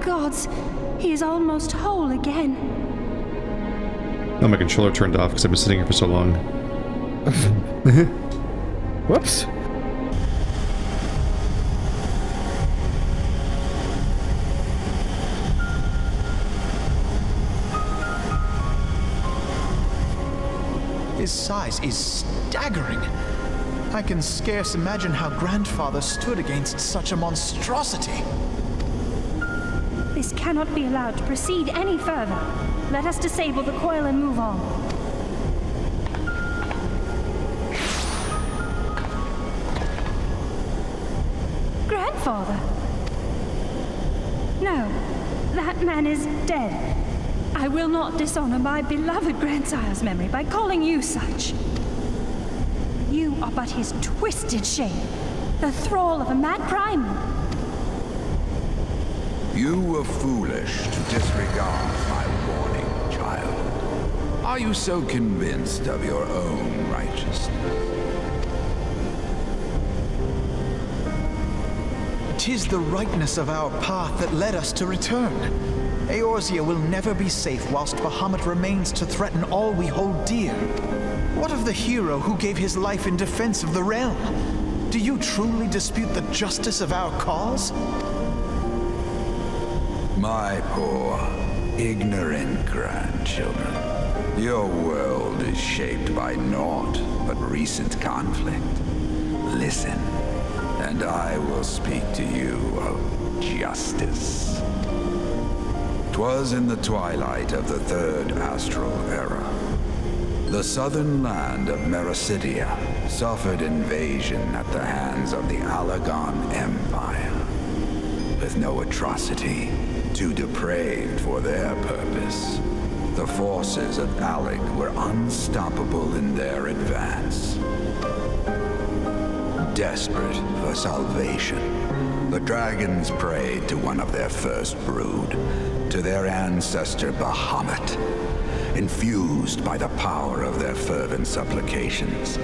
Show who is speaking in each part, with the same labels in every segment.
Speaker 1: gods! He is almost whole again.
Speaker 2: Oh, my controller turned off because I've been sitting here for so long.
Speaker 3: Whoops.
Speaker 4: His size is staggering. I can scarce imagine how Grandfather stood against such a monstrosity.
Speaker 1: This cannot be allowed to proceed any further. Let us disable the coil and move on. Grandfather? No, that man is dead. I will not dishonor my beloved grandsire's memory by calling you such. You are but his twisted shape, the thrall of a mad primal.
Speaker 5: You were foolish to disregard my warning, child. Are you so convinced of your own righteousness?
Speaker 4: 'Tis the rightness of our path that led us to return. Eorzea will never be safe whilst Bahamut remains to threaten all we hold dear. What of the hero who gave his life in defense of the realm? Do you truly dispute the justice of our cause?
Speaker 5: My poor, ignorant grandchildren. Your world is shaped by naught but recent conflict. Listen, and I will speak to you of justice. 'Twas in the twilight of the Third Astral Era. The southern land of Mericidia suffered invasion at the hands of the Garlean Empire. With no atrocity too depraved for their purpose, the forces of Alec were unstoppable in their advance. Desperate for salvation, the dragons prayed to one of their first brood, to their ancestor Bahamut. Infused by the power of their fervent supplications,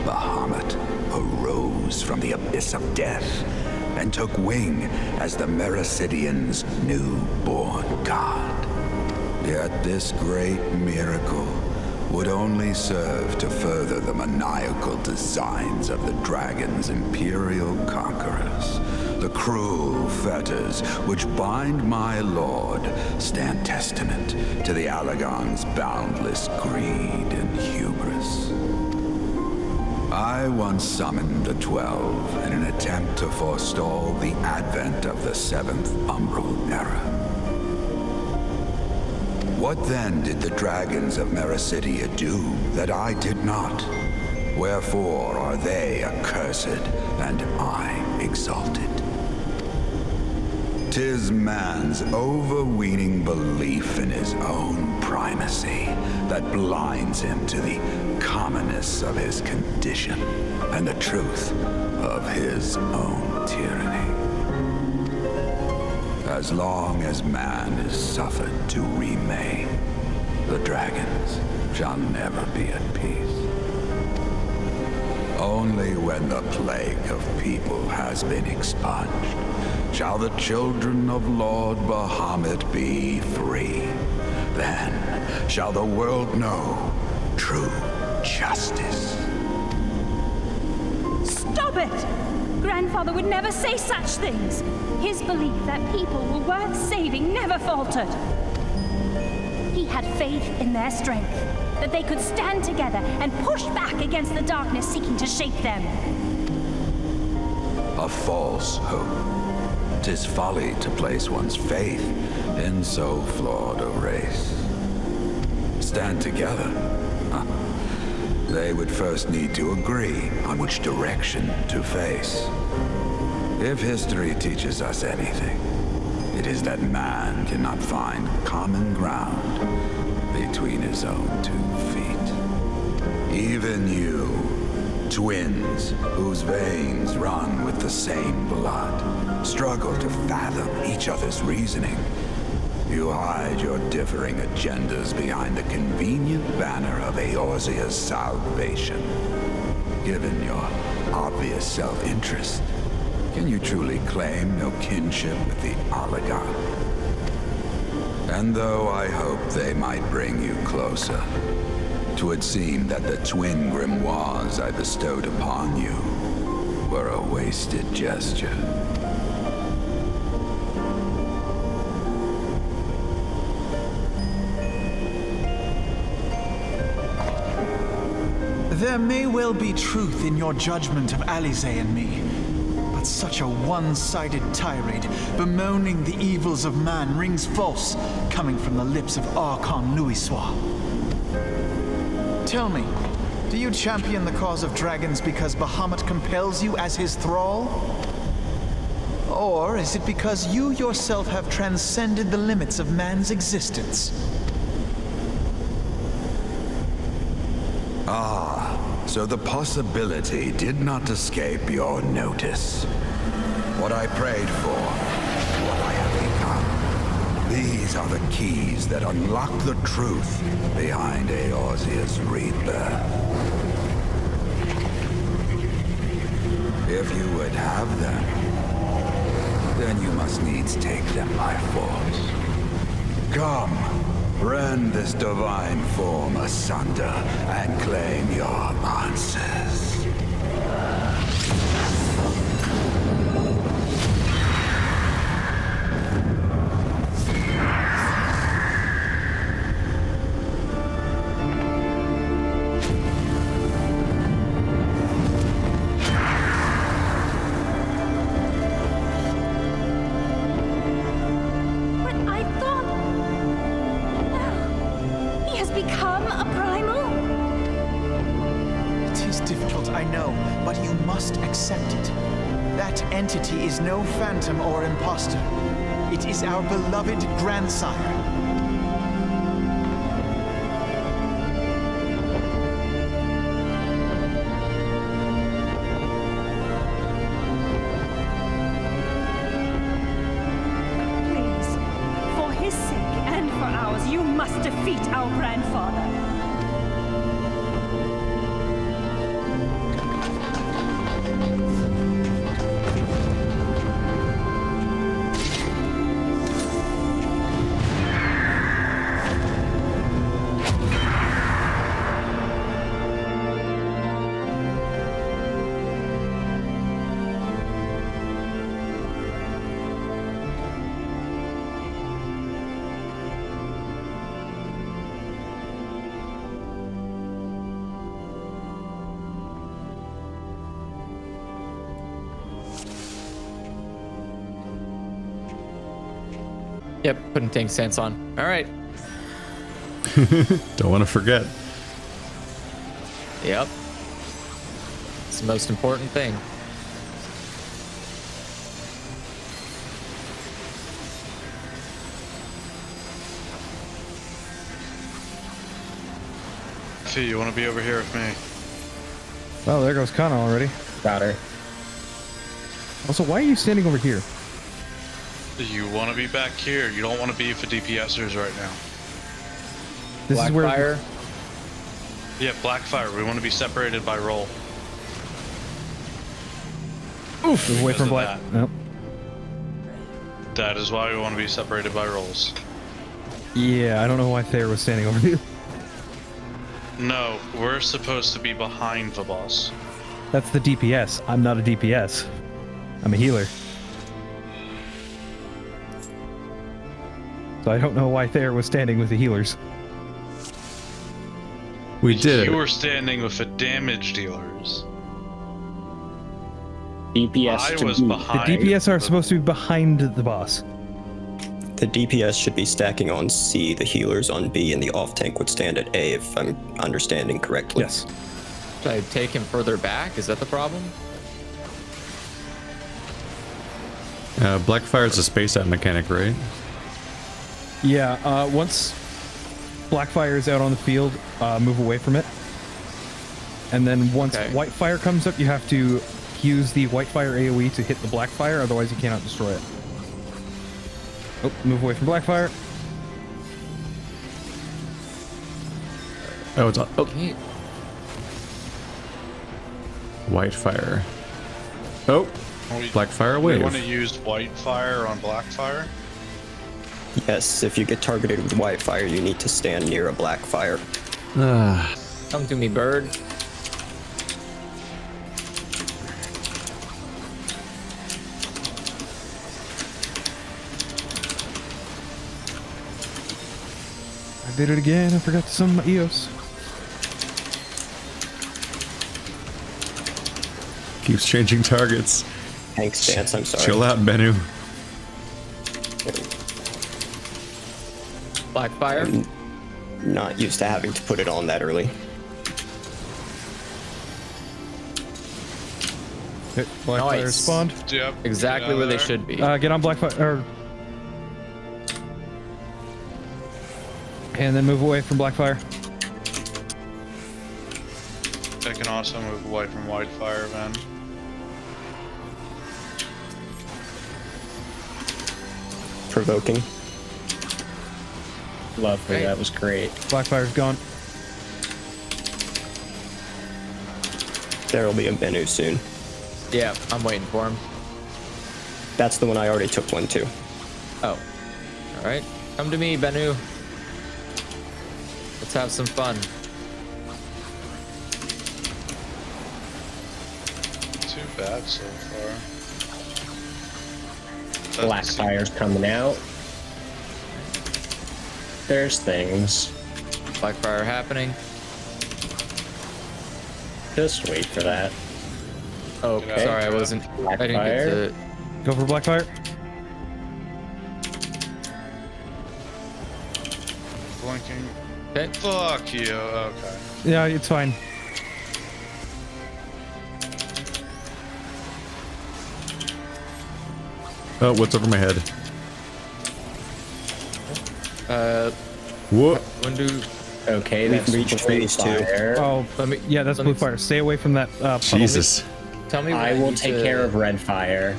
Speaker 5: Bahamut arose from the abyss of death and took wing as the Mericidians' newborn god. Yet this great miracle would only serve to further the maniacal designs of the dragon's imperial conquerors. The cruel fetters which bind my lord stand testament to the Allagan's boundless greed and hubris. I once summoned the 12 in an attempt to forestall the advent of the Seventh Umbral Era. What then did the dragons of Mericidia do that I did not? Wherefore are they accursed and I exalted? 'Tis man's overweening belief in his own primacy that blinds him to the commonness of his condition and the truth of his own tyranny. As long as man is suffered to remain, the dragons shall never be at peace. Only when the plague of people has been expunged shall the children of Lord Bahamut be free. Then shall the world know true justice.
Speaker 1: Stop it! Grandfather would never say such things. His belief that people were worth saving never faltered. He had faith in their strength, that they could stand together and push back against the darkness seeking to shape them.
Speaker 5: A false hope. 'Tis folly to place one's faith in so flawed a race. Stand together? Huh. They would first need to agree on which direction to face. If history teaches us anything, it is that man cannot find common ground between his own 2 feet. Even you, twins whose veins run with the same blood, struggle to fathom each other's reasoning. You hide your differing agendas behind the convenient banner of Eorzea's salvation. Given your obvious self-interest, can you truly claim no kinship with the Allagan? And though I hope they might bring you closer, 'twould seem that the twin grimoires I bestowed upon you were a wasted gesture.
Speaker 4: There may well be truth in your judgment of Alizé and me, but such a one-sided tirade bemoaning the evils of man rings false coming from the lips of Archon Louisoix. Tell me, do you champion the cause of dragons because Bahamut compels you as his thrall? Or is it because you yourself have transcended the limits of man's existence?
Speaker 5: So the possibility did not escape your notice. What I prayed for, what I have become. These are the keys that unlock the truth behind Eorzea's rebirth. If you would have them, then you must needs take them by force. Come. Rend this divine form asunder and claim your answers.
Speaker 4: Entity is no phantom or imposter. It is our beloved grandsire.
Speaker 1: Please, for his sake and for ours, you must defeat our grandfather.
Speaker 3: Yep, putting tank stance on. All right.
Speaker 2: Don't want to forget.
Speaker 3: Yep. It's the most important thing.
Speaker 6: Fee, you want to be over here with me?
Speaker 7: Oh, there goes Kana already.
Speaker 3: Got her.
Speaker 7: Also, why are you standing over here?
Speaker 6: You want to be back here. You don't want to be for DPSers right now.
Speaker 7: This is where
Speaker 3: Blackfire.
Speaker 6: Yeah, Blackfire. We want to be separated by role.
Speaker 7: Oof, move away
Speaker 6: Because
Speaker 7: from
Speaker 6: of
Speaker 7: black.
Speaker 6: that.
Speaker 7: Nope.
Speaker 6: That is why we want to be separated by roles.
Speaker 7: Yeah, I don't know why Thayer was standing over you.
Speaker 6: No, we're supposed to be behind the boss.
Speaker 7: That's the DPS. I'm not a DPS. I'm a healer. So I don't know why Thayer was standing with the healers.
Speaker 2: We did.
Speaker 6: You were standing with the damage dealers.
Speaker 8: DPS
Speaker 6: I was
Speaker 7: The
Speaker 6: behind.
Speaker 7: DPS are supposed to be behind the boss.
Speaker 8: The DPS should be stacking on C, the healers on B, and the off tank would stand at A, if I'm understanding correctly.
Speaker 7: Yes.
Speaker 3: Should I take him further back? Is that the problem?
Speaker 2: Blackfire is a space out mechanic, right?
Speaker 7: Yeah, once Blackfire is out on the field, move away from it. And then once
Speaker 3: Okay.
Speaker 7: Whitefire comes up, you have to use the Whitefire AoE to hit the Blackfire, otherwise you cannot destroy it. Oh, move away from Blackfire.
Speaker 2: Oh, it's on. Oh,
Speaker 3: Okay.
Speaker 2: Whitefire. Oh, Blackfire
Speaker 6: We
Speaker 2: wave.
Speaker 6: want to use Whitefire on Blackfire.
Speaker 8: Yes, if you get targeted with white fire, you need to stand near a black fire.
Speaker 3: Come to me, bird.
Speaker 7: I did it again. I forgot to summon my Eos.
Speaker 2: Keeps changing targets.
Speaker 8: Thanks, Dance, I'm sorry.
Speaker 2: Chill out, Bennu.
Speaker 3: Black fire.
Speaker 8: I'm not used to having to put it on that early.
Speaker 7: Hit black fire
Speaker 3: Nice.
Speaker 7: spawned.
Speaker 6: Yep.
Speaker 3: Exactly where they should be.
Speaker 7: Get on black fire. And then move away from black fire.
Speaker 6: I can also move away from white fire, man.
Speaker 8: Provoking.
Speaker 9: Lovely,
Speaker 3: Okay.
Speaker 9: that was great.
Speaker 7: Black fire's gone.
Speaker 8: There'll be a Bennu soon.
Speaker 3: Yeah, I'm waiting for him.
Speaker 8: That's the one I already took one too.
Speaker 3: Oh. All right. Come to me, Bennu. Let's have some fun.
Speaker 6: Too bad so far.
Speaker 9: Black fire's coming out. There's things.
Speaker 3: Black fire happening.
Speaker 9: Just wait for that.
Speaker 3: Okay. Sorry, I wasn't.
Speaker 9: Black
Speaker 3: I didn't
Speaker 9: fire.
Speaker 3: get to.
Speaker 7: Go for black fire.
Speaker 6: Blinking.
Speaker 3: Okay.
Speaker 6: Fuck you. Okay.
Speaker 7: Yeah, it's fine.
Speaker 2: Oh, what's over my head? Whoa.
Speaker 3: When do?
Speaker 9: Okay,
Speaker 8: We've
Speaker 9: that's
Speaker 8: reached
Speaker 9: blue
Speaker 8: phase 2.
Speaker 9: fire.
Speaker 7: Oh, yeah, that's
Speaker 3: let
Speaker 7: blue
Speaker 3: me-
Speaker 7: fire. Stay away from that puddle.
Speaker 2: Jesus.
Speaker 3: Tell me.
Speaker 9: I
Speaker 3: when
Speaker 9: will
Speaker 3: need
Speaker 9: take
Speaker 3: to-
Speaker 9: care of red fire.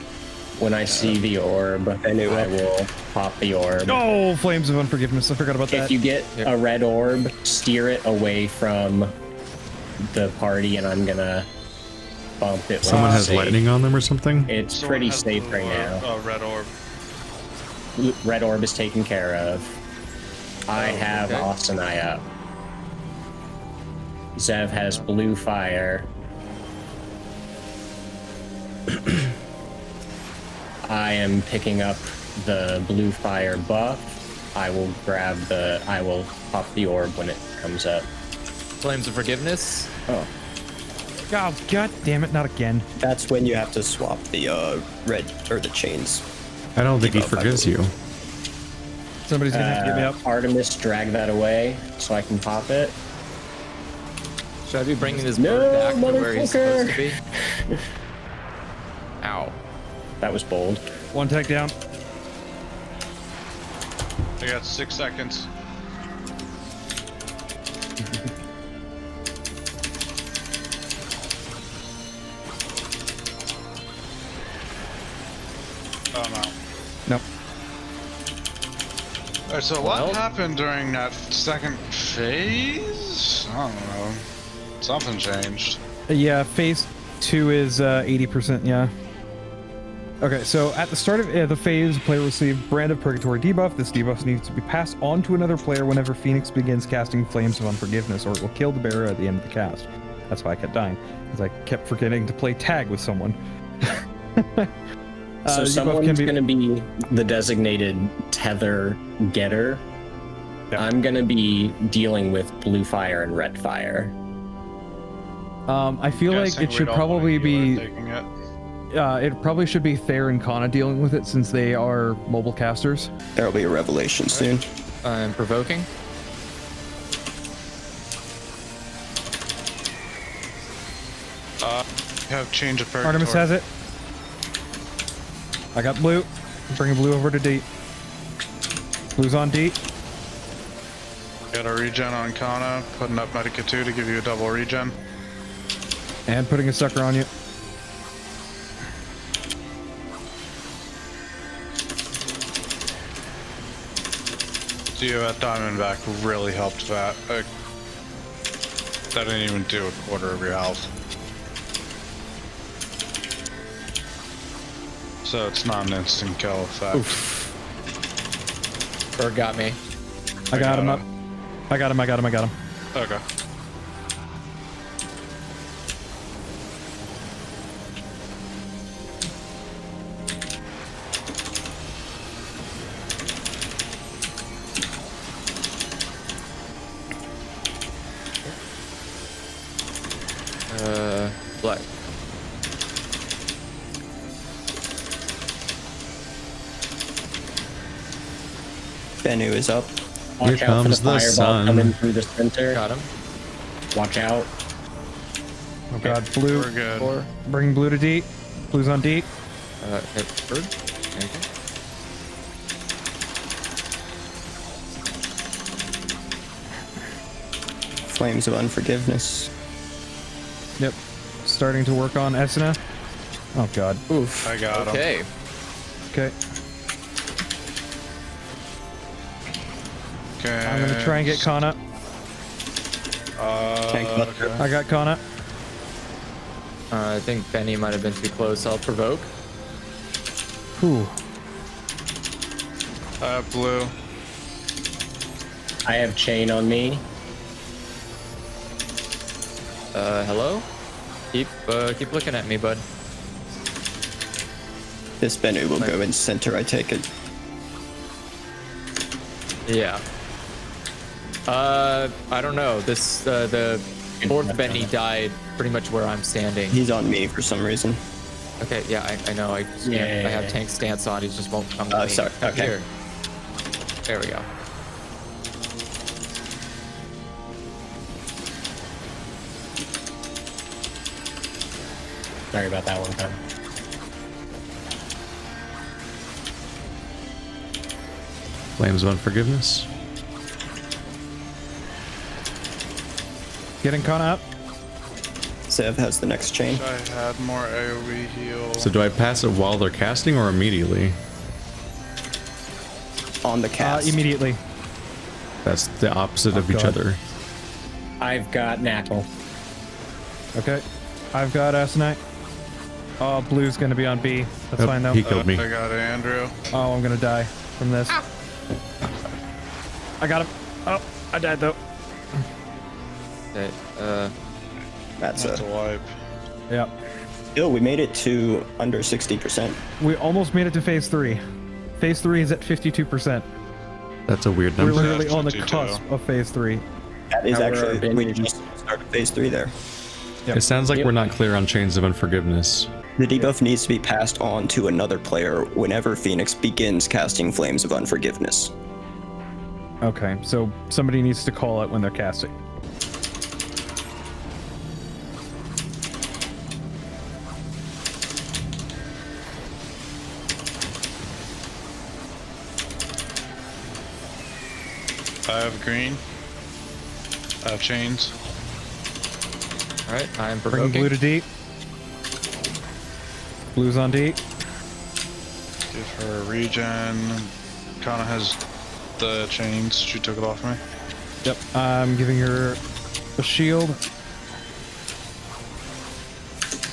Speaker 9: When I see the orb, I will pop the orb.
Speaker 7: Oh, flames of unforgiveness. I forgot about that.
Speaker 9: If you get a red orb, steer it away from the party, and I'm gonna bump it. when
Speaker 2: Someone
Speaker 9: it's
Speaker 2: has
Speaker 9: safe.
Speaker 2: lightning on them or something?
Speaker 9: It's
Speaker 6: Someone
Speaker 9: pretty
Speaker 6: has
Speaker 9: safe
Speaker 6: blue
Speaker 9: right
Speaker 6: orb.
Speaker 9: now.
Speaker 6: Oh, red orb.
Speaker 9: Red orb is taken care of. I have
Speaker 3: okay.
Speaker 9: Asanai up. Zev has blue fire. I am picking up the blue fire buff. I will pop the orb when it comes up.
Speaker 3: Flames of forgiveness.
Speaker 9: Oh,
Speaker 7: Oh, god damn it, not again.
Speaker 8: That's when you have to swap the red or the chains.
Speaker 2: I don't think he
Speaker 8: Keep up, I
Speaker 2: forgives you.
Speaker 7: Somebody's gonna have to get me up.
Speaker 9: Artemis, drag that away so I can pop it.
Speaker 3: Should I be bringing this
Speaker 9: No,
Speaker 3: bird back to where he's supposed to
Speaker 9: motherfucker.
Speaker 3: be? Ow.
Speaker 9: That was bold.
Speaker 7: One tech down.
Speaker 6: I got 6 seconds. Oh no.
Speaker 7: Nope.
Speaker 6: Alright, so
Speaker 3: Well-
Speaker 6: what happened during that second phase? I don't know. Something changed.
Speaker 7: Yeah, phase 2 is 80%, yeah. Okay, so at the start of the phase, the player will receive Brand of Purgatory debuff. This debuff needs to be passed on to another player whenever Phoenix begins casting Flames of Unforgiveness, or it will kill the bearer at the end of the cast. That's why I kept dying, because I kept forgetting to play tag with someone.
Speaker 9: So
Speaker 7: the debuff
Speaker 9: someone's
Speaker 7: can be-
Speaker 9: going to be the designated tether getter.
Speaker 7: Yeah.
Speaker 9: I'm going to be dealing with blue fire and red fire.
Speaker 7: I feel like
Speaker 6: Guessing
Speaker 7: it
Speaker 6: we
Speaker 7: should
Speaker 6: don't want a
Speaker 7: probably
Speaker 6: healer
Speaker 7: be...
Speaker 6: taking it.
Speaker 7: It probably should be Thayer and Kana dealing with it, since they are mobile casters.
Speaker 8: There'll be a revelation soon.
Speaker 3: I'm provoking.
Speaker 6: Have change of purgatory.
Speaker 7: Artemis has it. I got blue. Bringing blue over to D. Blue's on D.
Speaker 6: Got a regen on Kana, putting up Medica 2 to give you a double regen.
Speaker 7: And putting a sucker on you.
Speaker 6: Dio at Diamondback really helped that. That didn't even do a quarter of your health. So it's not an instant kill effect.
Speaker 3: Or got me.
Speaker 7: I got him up. I got him.
Speaker 6: Okay.
Speaker 3: Black.
Speaker 8: Bennu is up.
Speaker 9: Watch
Speaker 2: Here
Speaker 9: out for
Speaker 2: comes
Speaker 9: the
Speaker 2: the
Speaker 9: fireball
Speaker 2: sun.
Speaker 9: coming through the center.
Speaker 3: Got him.
Speaker 9: Watch out.
Speaker 7: Oh god, blue.
Speaker 6: We're good.
Speaker 3: 4.
Speaker 7: Bring blue to D. Blue's on D.
Speaker 3: Hit bird. There you go.
Speaker 8: Flames of Unforgiveness.
Speaker 7: Yep. Starting to work on Esna. Oh god.
Speaker 3: Oof.
Speaker 6: I got him.
Speaker 3: Okay.
Speaker 7: Okay.
Speaker 6: Okay.
Speaker 7: I'm gonna try and get Kana.
Speaker 8: Tank left.
Speaker 6: Okay.
Speaker 7: I got Kana.
Speaker 3: I think Benny might have been too close. I'll provoke.
Speaker 7: Ooh.
Speaker 6: Blue.
Speaker 9: I have chain on me.
Speaker 3: Hello? Keep looking at me, bud.
Speaker 8: This Bennu will go in center, I take it.
Speaker 3: Yeah. I don't know. This the fourth Benny died pretty much where I'm standing.
Speaker 8: He's on me for some reason.
Speaker 3: Okay, yeah, I know. I just can't. I have tank stance on. He just won't come to me.
Speaker 8: Sorry. Okay.
Speaker 3: Here. There we go.
Speaker 9: Sorry about that one time.
Speaker 2: Flames of Unforgiveness.
Speaker 7: Getting Kana up.
Speaker 8: Sev has the next chain.
Speaker 6: I had more AoE heal.
Speaker 2: So do I pass it while they're casting or immediately?
Speaker 8: On the cast.
Speaker 7: Immediately.
Speaker 2: That's the opposite of each
Speaker 7: God.
Speaker 2: other.
Speaker 9: I've got Knackle.
Speaker 7: Okay. I've got Esnite. Oh, blue's gonna be on B. That's
Speaker 2: Yep,
Speaker 7: fine though.
Speaker 2: he killed me.
Speaker 6: I got Andrew.
Speaker 7: Oh, I'm gonna die from this. I got him. Oh, I died though.
Speaker 3: Okay.
Speaker 8: That's
Speaker 6: That's a
Speaker 8: a...
Speaker 6: wipe.
Speaker 7: Yep.
Speaker 8: Still, we made it to under 60%.
Speaker 7: We almost made it to phase 3. Phase 3 is at 52%.
Speaker 2: That's a weird
Speaker 7: We're
Speaker 2: number.
Speaker 7: literally on the
Speaker 6: 52.
Speaker 7: cusp of phase 3.
Speaker 8: That is
Speaker 9: Now we're
Speaker 8: actually...
Speaker 9: in-
Speaker 8: We just started phase 3 there.
Speaker 7: Yep.
Speaker 2: It sounds like
Speaker 9: Yep.
Speaker 2: we're not clear on Chains of Unforgiveness.
Speaker 8: The debuff needs to be passed on to another player whenever Phoenix begins casting Flames of Unforgiveness.
Speaker 7: Okay, so somebody needs to call it when they're casting.
Speaker 6: I have green. I have chains.
Speaker 3: all right. I'm
Speaker 7: Bring
Speaker 3: provoking.
Speaker 7: blue to D. Blue's on D.
Speaker 6: Give her a regen. Kana has the chains. She took it off me.
Speaker 7: Yep. I'm giving her a shield.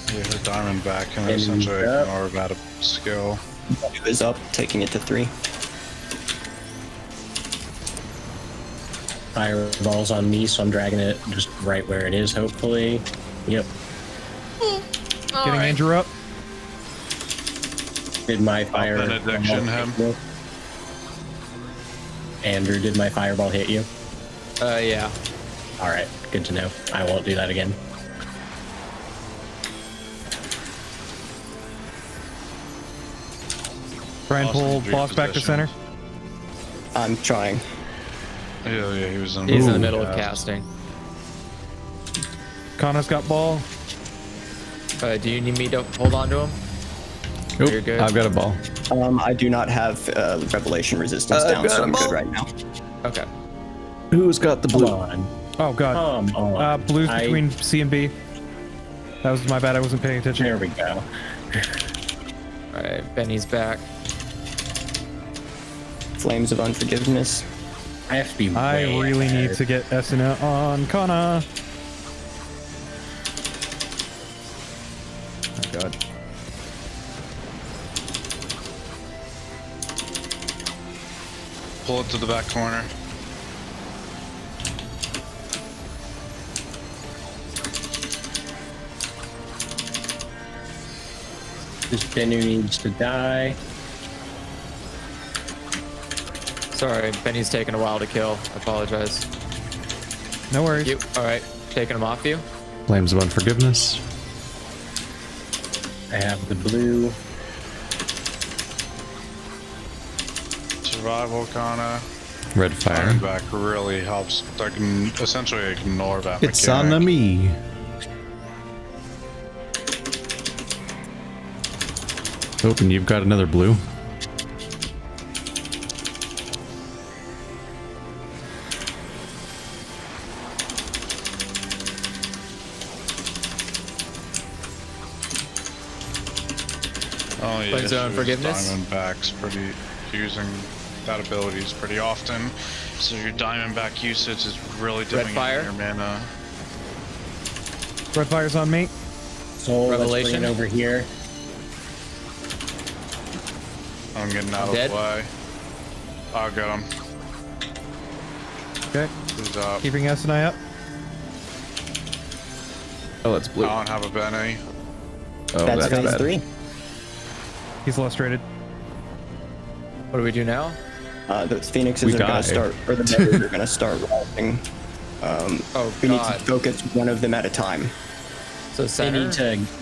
Speaker 6: Get her diamond back and
Speaker 9: And
Speaker 6: essentially
Speaker 9: that-
Speaker 6: ignore about a skill.
Speaker 8: Bennu is up, taking it to 3.
Speaker 9: Fireball's on me, so I'm dragging it just right where it is, hopefully. Yep.
Speaker 7: Getting Andrew up.
Speaker 9: Did my fire...
Speaker 6: benediction him.
Speaker 9: Andrew, did my fireball hit you?
Speaker 3: Yeah.
Speaker 9: Alright, good to know. I won't do that again.
Speaker 7: Try and
Speaker 6: Awesome,
Speaker 7: pull
Speaker 6: dream
Speaker 7: boss back to
Speaker 6: position.
Speaker 7: center.
Speaker 8: I'm trying.
Speaker 6: Yeah, he was in.
Speaker 3: He's in the
Speaker 6: Ooh.
Speaker 3: middle of casting.
Speaker 7: Kana's got ball.
Speaker 3: Do you need me to hold on to him?
Speaker 2: Nope,
Speaker 3: You're good.
Speaker 2: I've got a ball.
Speaker 8: I do not have Revelation Resistance down, so I'm good right now.
Speaker 3: Okay.
Speaker 2: Who's got the
Speaker 9: Come
Speaker 2: blue?
Speaker 9: on.
Speaker 7: Oh god.
Speaker 9: Come on.
Speaker 7: Blue's between C and B. That was my bad. I wasn't paying attention.
Speaker 9: There we go.
Speaker 3: All right. Benny's back.
Speaker 8: Flames of Unforgiveness.
Speaker 9: I have to be
Speaker 7: I
Speaker 9: way
Speaker 7: really need
Speaker 9: ahead.
Speaker 7: to get Esna on Kana. Oh god.
Speaker 6: pull it to the back corner.
Speaker 9: This Bennu needs to die.
Speaker 3: Sorry, Benny's taking a while to kill. I apologize.
Speaker 7: No worries.
Speaker 3: You, all right, taking him off you.
Speaker 2: Flames of unforgiveness.
Speaker 9: I have the blue.
Speaker 6: Survival kinda.
Speaker 2: Red fire.
Speaker 6: Diamond back really helps. I can essentially ignore that
Speaker 2: It's
Speaker 6: mechanic.
Speaker 2: on me. Oh, and you've got another blue.
Speaker 6: Oh yeah,
Speaker 3: Flame Zone Forgiveness?
Speaker 6: Diamondback's pretty using that abilities pretty often. So your Diamondback usage is really dipping
Speaker 3: fire?
Speaker 6: into your mana.
Speaker 7: Red fire's on me.
Speaker 9: Soul, let's
Speaker 3: Revelation?
Speaker 9: bring it over here.
Speaker 6: I'm getting out of
Speaker 3: Dead?
Speaker 6: the way. I'll get him.
Speaker 7: Okay.
Speaker 6: He's up.
Speaker 7: Keeping S and I up.
Speaker 2: Oh, that's blue.
Speaker 6: I don't have a Benny.
Speaker 2: Oh,
Speaker 8: That's
Speaker 2: that's
Speaker 8: phase
Speaker 2: bad.
Speaker 8: 3.
Speaker 7: He's illustrated.
Speaker 3: What do we do now?
Speaker 8: The phoenixes
Speaker 2: We
Speaker 8: are going
Speaker 2: die.
Speaker 8: to start, or the metas are going to start rising.
Speaker 3: Oh
Speaker 8: We need to
Speaker 3: God.
Speaker 8: focus one of them at a time.
Speaker 3: So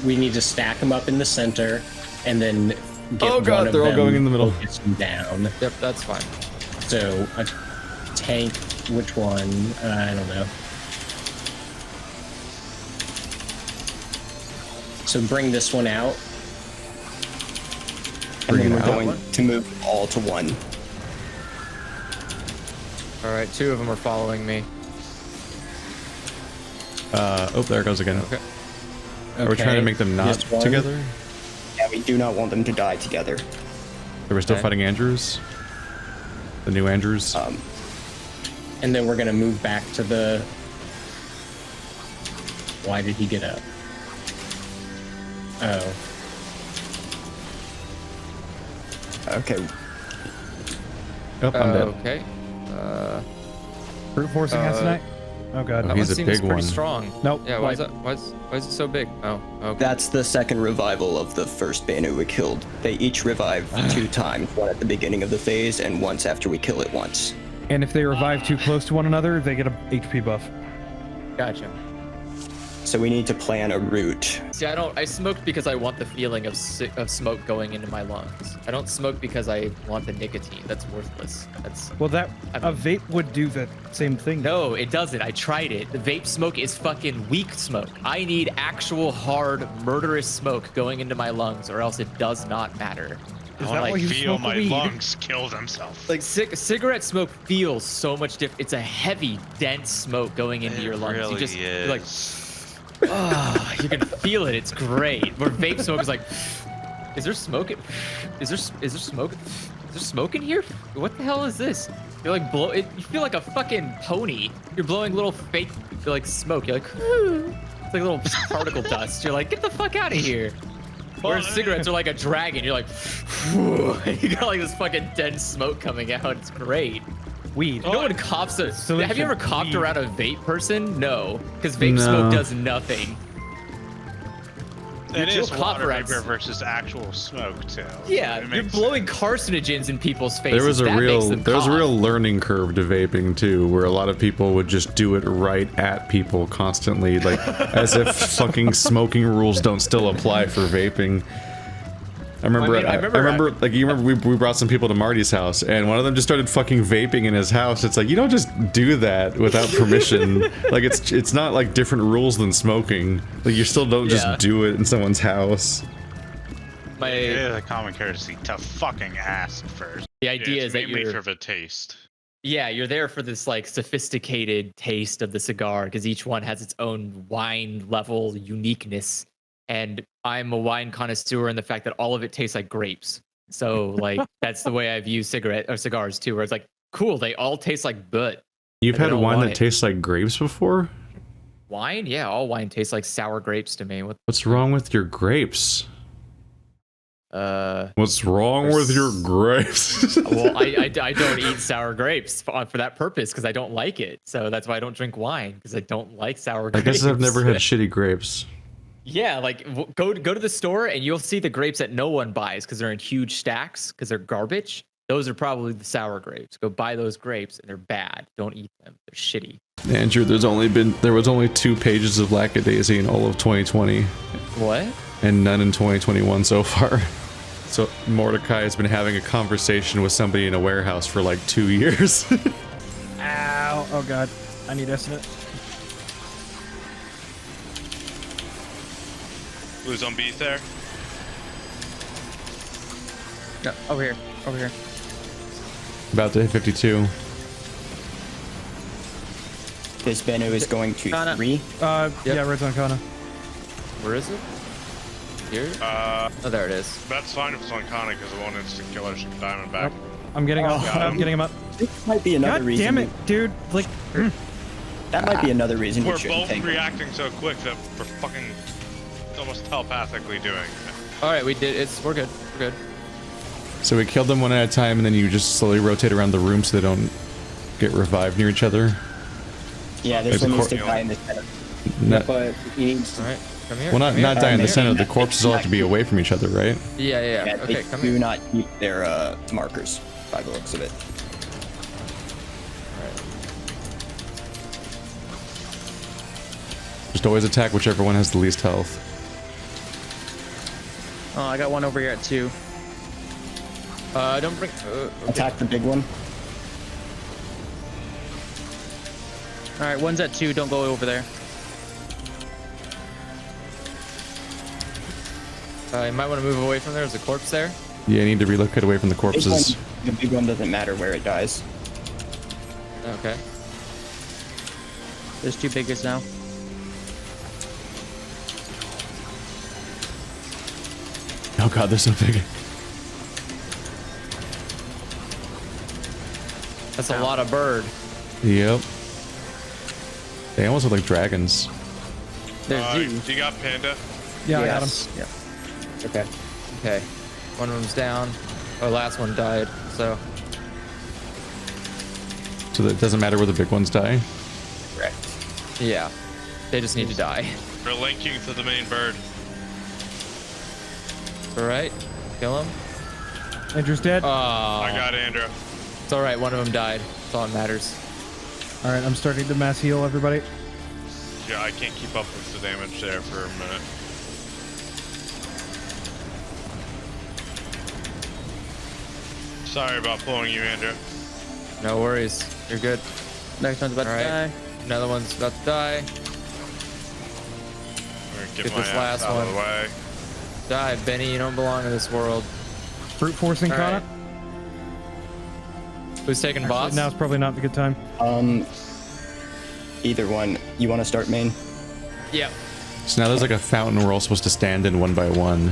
Speaker 9: We need to stack them up in the center, and then get
Speaker 2: Oh, God,
Speaker 9: one of
Speaker 2: they're all
Speaker 9: them
Speaker 2: going in the middle.
Speaker 9: focusing down.
Speaker 3: Yep, that's fine.
Speaker 9: So a tank, which one? I don't know. So bring this one out.
Speaker 8: And then
Speaker 2: Bring it
Speaker 8: we're
Speaker 2: out.
Speaker 8: going to move all to one.
Speaker 3: All right, 2 of them are following me.
Speaker 2: Oh, there it goes again.
Speaker 3: Okay.
Speaker 2: Are we trying to make them not
Speaker 9: This one.
Speaker 2: together?
Speaker 8: Yeah, we do not want them to die together.
Speaker 2: Are we still
Speaker 3: Okay.
Speaker 2: fighting Andrews? The new Andrews?
Speaker 9: And then we're gonna move back to the. Why did he get up? Oh,
Speaker 8: Okay.
Speaker 2: Oh, I'm dead.
Speaker 3: Okay.
Speaker 7: Brute forcing S and I. Oh god.
Speaker 2: Oh,
Speaker 3: That
Speaker 2: he's
Speaker 3: one
Speaker 2: a
Speaker 3: seems
Speaker 2: big
Speaker 3: pretty
Speaker 2: one.
Speaker 3: strong.
Speaker 7: Nope.
Speaker 3: Yeah. Why is that? Why is it so big? Oh. Okay.
Speaker 8: That's the second revival of the first Banu we killed. They each revive 2 times, one at the beginning of the phase and once after we kill it once.
Speaker 7: And if they revive too close to one another, they get a HP buff.
Speaker 3: Gotcha.
Speaker 8: So we need to plan a route.
Speaker 3: See, I smoke because I want the feeling of smoke going into my lungs. I don't smoke because I want the nicotine. That's worthless. That's
Speaker 7: Well, that
Speaker 3: I
Speaker 7: a
Speaker 3: don't-
Speaker 7: vape would do the same thing.
Speaker 3: no, it doesn't. I tried it. The vape smoke is fucking weak smoke. I need actual hard murderous smoke going into my lungs, or else it does not matter.
Speaker 6: I
Speaker 7: that
Speaker 6: want
Speaker 7: why
Speaker 6: to
Speaker 7: you
Speaker 6: feel
Speaker 7: smoke
Speaker 6: my
Speaker 7: weed?
Speaker 6: lungs kill themselves.
Speaker 3: Like cigarette smoke feels so much different. It's a heavy, dense smoke going into
Speaker 6: It
Speaker 3: your lungs.
Speaker 6: really
Speaker 3: You just
Speaker 6: is.
Speaker 3: you're like, oh, you can feel it. It's great. Where vape smoke is like, is there smoke? Is there smoke? Is there smoke in here? What the hell is this? You're like you feel like a fucking pony. You're blowing little fake like smoke. You're like, it's like little particle dust. You're like, get the fuck out of here. Whereas cigarettes are like a dragon. You're like, you got like this fucking dense smoke coming out. It's great.
Speaker 7: Weed.
Speaker 3: No one coughs a.
Speaker 7: Solution,
Speaker 3: Have you ever coughed
Speaker 7: weed.
Speaker 3: around a vape person? No, because vape
Speaker 2: No.
Speaker 3: smoke does nothing.
Speaker 6: It
Speaker 3: You'll
Speaker 6: is
Speaker 3: cough
Speaker 6: water
Speaker 3: around-
Speaker 6: vapor versus actual smoke too.
Speaker 3: Yeah,
Speaker 6: It
Speaker 3: you're
Speaker 6: makes
Speaker 3: blowing
Speaker 6: sense.
Speaker 3: carcinogens in people's faces.
Speaker 2: There was a
Speaker 3: That makes
Speaker 2: real
Speaker 3: them
Speaker 2: there was a
Speaker 3: cough.
Speaker 2: real learning curve to vaping too, where a lot of people would just do it right at people constantly, like as if fucking smoking rules don't still apply for vaping. I remember,
Speaker 3: I remember
Speaker 2: like you remember we brought some people to Marty's house, and one of them just started fucking vaping in his house. It's like you don't just do that without permission. Like it's not like different rules than smoking. Like you still don't
Speaker 3: Yeah.
Speaker 2: just do it in someone's house.
Speaker 3: My
Speaker 6: It is a common courtesy to fucking ask first.
Speaker 3: the idea
Speaker 6: It's
Speaker 3: is that
Speaker 6: mainly
Speaker 3: you're
Speaker 6: for the taste.
Speaker 3: yeah you're there for this like sophisticated taste of the cigar because each one has its own wine level uniqueness. And I'm a wine connoisseur in the fact that all of it tastes like grapes. So like that's the way I view cigars too, where it's like, cool, they all taste like butt.
Speaker 2: You've
Speaker 3: I
Speaker 2: had
Speaker 3: don't
Speaker 2: wine
Speaker 3: want
Speaker 2: that
Speaker 3: it.
Speaker 2: tastes like grapes before?
Speaker 3: Wine? Yeah, all wine tastes like sour grapes to me.
Speaker 2: What's wrong with your grapes? What's wrong with your grapes?
Speaker 3: Well, I don't eat sour grapes for that purpose because I don't like it. So that's why I don't drink wine because I don't like sour
Speaker 2: I
Speaker 3: grapes.
Speaker 2: guess I've never had shitty grapes.
Speaker 3: Yeah, like go to the store and you'll see the grapes that no one buys because they're in huge stacks because they're garbage. Those are probably the sour grapes. Go buy those grapes and they're bad. Don't eat them. They're shitty.
Speaker 2: Andrew, there was only 2 pages of Lackadaisy in all of 2020.
Speaker 3: What?
Speaker 2: And none in 2021 so far. So Mordecai has been having a conversation with somebody in a warehouse for like 2 years.
Speaker 7: Ow. Oh god. I need estimate.
Speaker 6: Who's on B there?
Speaker 10: No, over here. Over here.
Speaker 2: About to hit 52.
Speaker 8: This Bennu is going to
Speaker 10: Kana.
Speaker 8: 3.
Speaker 7: Yeah, red's on Kana.
Speaker 3: Where is it? Here? Oh, there it is.
Speaker 6: That's fine if it's on Kana because it won't instant kill our diamond back.
Speaker 7: I'm getting up.
Speaker 8: Oh,
Speaker 7: I'm getting him up.
Speaker 8: This might be another
Speaker 7: God
Speaker 8: reason.
Speaker 7: damn it, dude. Like,
Speaker 8: That might be another reason
Speaker 6: We're
Speaker 8: you shouldn't
Speaker 6: both
Speaker 8: take it.
Speaker 6: reacting so quick that we're fucking almost telepathically doing it.
Speaker 3: All right, we did. We're good. We're good.
Speaker 2: So we killed them one at a time, and then you just slowly rotate around the room so they don't get revived near each other.
Speaker 8: Yeah, this
Speaker 2: There's
Speaker 8: one
Speaker 2: a
Speaker 8: needs to
Speaker 2: cor-
Speaker 8: die in the center.
Speaker 9: But he needs
Speaker 3: All right, come here.
Speaker 2: Well,
Speaker 3: come here.
Speaker 2: not die in the
Speaker 8: maybe
Speaker 2: center.
Speaker 8: not-
Speaker 2: The corpses all have to be away from each other, right?
Speaker 3: Yeah.
Speaker 8: Yeah,
Speaker 3: Okay,
Speaker 8: they
Speaker 3: come
Speaker 8: do
Speaker 3: here.
Speaker 8: not keep their markers by the looks of it.
Speaker 2: Just always attack whichever one has the least health.
Speaker 10: Oh, I got one over here at 2.
Speaker 3: Don't bring. Okay.
Speaker 8: Attack the big one.
Speaker 10: All right, one's at 2. Don't go over there.
Speaker 3: You might want to move away from there. There's a corpse there.
Speaker 2: Yeah, you need to relocate away from the
Speaker 8: Big one,
Speaker 2: corpses.
Speaker 8: the big one doesn't matter where it dies.
Speaker 3: Okay.
Speaker 10: There's 2 biggest now.
Speaker 2: Oh god, they're so big.
Speaker 3: That's a lot of bird.
Speaker 2: Yep. They almost look like dragons.
Speaker 10: There's you.
Speaker 6: Do you got Panda?
Speaker 7: yeah, I got him.
Speaker 10: Yeah.
Speaker 9: okay.
Speaker 3: Okay. One of them's down. Oh, last one died. So.
Speaker 2: So that it doesn't matter where the big ones die.
Speaker 8: Correct.
Speaker 3: Yeah. They just need to die.
Speaker 6: We're linking to the main bird.
Speaker 3: All right. Kill him.
Speaker 7: Andrew's dead.
Speaker 3: Oh.
Speaker 6: I got Andrew.
Speaker 3: It's all right. One of them died. That's all that matters.
Speaker 7: All right, I'm starting to mass heal everybody.
Speaker 6: Yeah, I can't keep up with the damage there for a minute. Sorry about pulling you, Andrew.
Speaker 3: No worries. You're good.
Speaker 10: Next one's about
Speaker 3: All
Speaker 10: to
Speaker 3: right.
Speaker 10: die.
Speaker 3: Another one's about to die.
Speaker 6: I'm gonna
Speaker 3: Get
Speaker 6: get my
Speaker 3: this
Speaker 6: ass
Speaker 3: last
Speaker 6: out of
Speaker 3: one.
Speaker 6: the way.
Speaker 3: Die, Benny. You don't belong in this world.
Speaker 7: Brute forcing
Speaker 3: All
Speaker 7: Kana.
Speaker 3: right. Who's taking
Speaker 7: Actually,
Speaker 3: boss?
Speaker 7: now's probably not a good time.
Speaker 8: Either one. You want to start main?
Speaker 3: Yep.
Speaker 2: So now there's like a fountain we're all supposed to stand in one by one.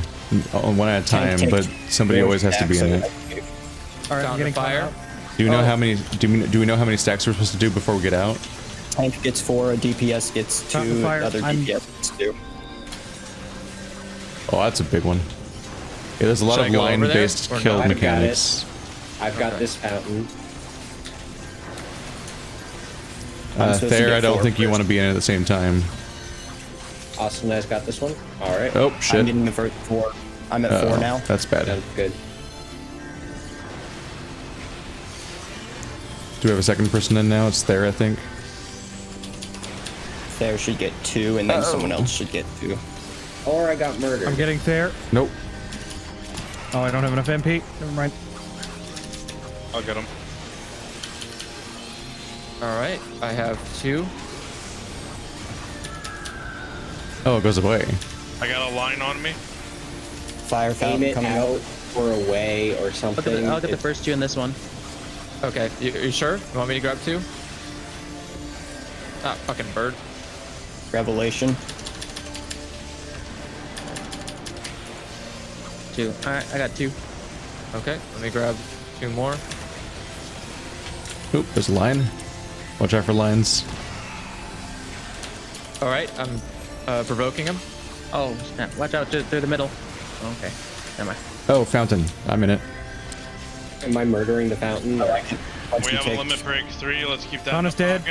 Speaker 2: One at a time,
Speaker 8: Tank
Speaker 2: but somebody
Speaker 8: Very
Speaker 2: always has to be in
Speaker 8: stacked,
Speaker 2: it.
Speaker 8: so
Speaker 7: All right, I'm
Speaker 3: Found
Speaker 7: getting
Speaker 3: the fire.
Speaker 7: Kana out.
Speaker 2: Do you know
Speaker 3: Oh.
Speaker 2: how many? Do we know how many stacks we're supposed to do before we get out?
Speaker 8: Tank gets 4, a DPS gets 2,
Speaker 7: Fountain fire,
Speaker 8: other
Speaker 7: I'm-
Speaker 8: DPS gets 2.
Speaker 2: Oh, that's a big one. Yeah, there's a lot
Speaker 3: Should I
Speaker 2: of
Speaker 3: go over there,
Speaker 2: line-based
Speaker 3: or
Speaker 2: kill
Speaker 3: no?
Speaker 9: I've got
Speaker 2: mechanics.
Speaker 9: I've got
Speaker 3: Okay.
Speaker 9: this fountain.
Speaker 8: I'm supposed to
Speaker 2: Thayer,
Speaker 8: get
Speaker 2: I don't
Speaker 8: 4
Speaker 2: think you
Speaker 8: first.
Speaker 2: want to be in it at the same time.
Speaker 9: Austin has got this one. All right.
Speaker 2: Oh
Speaker 8: I'm
Speaker 2: shit!
Speaker 8: getting the first 4. I'm at 4
Speaker 2: Uh-oh,
Speaker 8: now.
Speaker 2: That's bad.
Speaker 9: Sounds good.
Speaker 2: Do we have a second person in now? It's Thayer, I think.
Speaker 8: Thayer should get 2, and then someone else should get 2.
Speaker 9: Or I got murdered.
Speaker 7: I'm getting there.
Speaker 2: Nope.
Speaker 7: Oh, I don't have enough MP. Never mind.
Speaker 6: I'll get him.
Speaker 3: All right. I have 2.
Speaker 2: Oh, it goes away.
Speaker 6: I got a line on me.
Speaker 8: Fire
Speaker 9: Aim
Speaker 8: fountain
Speaker 9: it
Speaker 8: coming
Speaker 9: out
Speaker 8: out.
Speaker 9: or away or something.
Speaker 10: I'll get the
Speaker 9: It's-
Speaker 10: first 2 in this one.
Speaker 3: Okay. You sure? You want me to grab 2? Ah, fucking bird.
Speaker 8: Revelation.
Speaker 10: 2. All right, I got 2.
Speaker 3: Okay. Let me grab 2 more.
Speaker 2: Oop, there's a line. Watch out for lines.
Speaker 3: All right. I'm provoking him.
Speaker 10: Oh, snap. Watch out through the middle. Okay, never mind.
Speaker 2: Oh, fountain. I'm in it.
Speaker 9: Am I murdering the fountain?
Speaker 6: We have a limit break 3. Let's keep that.
Speaker 7: Con is dead.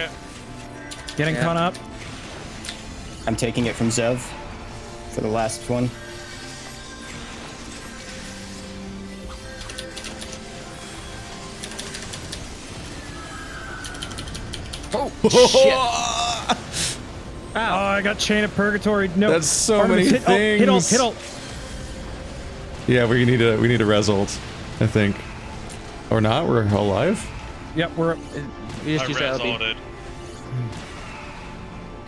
Speaker 7: Getting Con up.
Speaker 8: I'm taking it from Zev for the last one.
Speaker 3: Oh, shit.
Speaker 7: Oh, I got Chain of Purgatory. No,
Speaker 2: That's so
Speaker 7: Artemis,
Speaker 2: many
Speaker 7: hit
Speaker 2: things.
Speaker 7: ult.
Speaker 2: Yeah, we need a result, I think. Or not? We're alive?
Speaker 7: Yep, we're up.
Speaker 10: We just used
Speaker 6: I
Speaker 10: LB.
Speaker 6: resulted.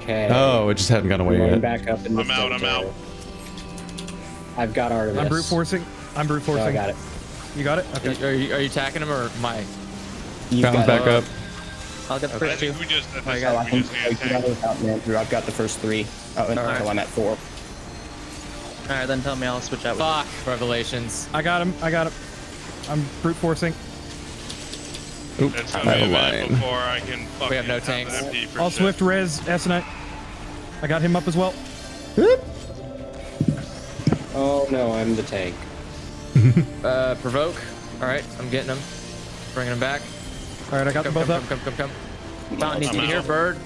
Speaker 9: Okay.
Speaker 2: Oh, it just hadn't gone away
Speaker 9: Going
Speaker 2: yet.
Speaker 9: back up in the
Speaker 6: I'm out.
Speaker 9: I've got Artemis.
Speaker 7: I'm brute forcing.
Speaker 9: Oh, I got it.
Speaker 7: You got it? Okay.
Speaker 3: Are you attacking him or my?
Speaker 9: You've
Speaker 2: Fountain
Speaker 9: got
Speaker 2: back up.
Speaker 10: I'll get the
Speaker 6: I
Speaker 10: first two.
Speaker 6: think we just.
Speaker 10: I got
Speaker 6: we just need to tank.
Speaker 8: I've got the first 3. Oh, and
Speaker 10: Alright.
Speaker 8: I'm at 4.
Speaker 10: All right, then tell me. I'll switch out with
Speaker 3: Fuck. Revelations.
Speaker 7: I got him. I'm brute forcing.
Speaker 2: Oop,
Speaker 6: It's
Speaker 2: out
Speaker 6: gonna
Speaker 2: of
Speaker 6: be a minute
Speaker 2: line.
Speaker 6: before I can fucking
Speaker 3: We have no tanks.
Speaker 6: FD for
Speaker 7: I'll
Speaker 6: shit.
Speaker 7: swift res Essenite. I got him up as well.
Speaker 9: Oh no, I'm the tank.
Speaker 3: Provoke. All right, I'm getting him. Bringing him back.
Speaker 7: All right, I got them both up.
Speaker 3: Come.
Speaker 10: Fountain needs
Speaker 3: Need
Speaker 10: to
Speaker 3: to hear bird.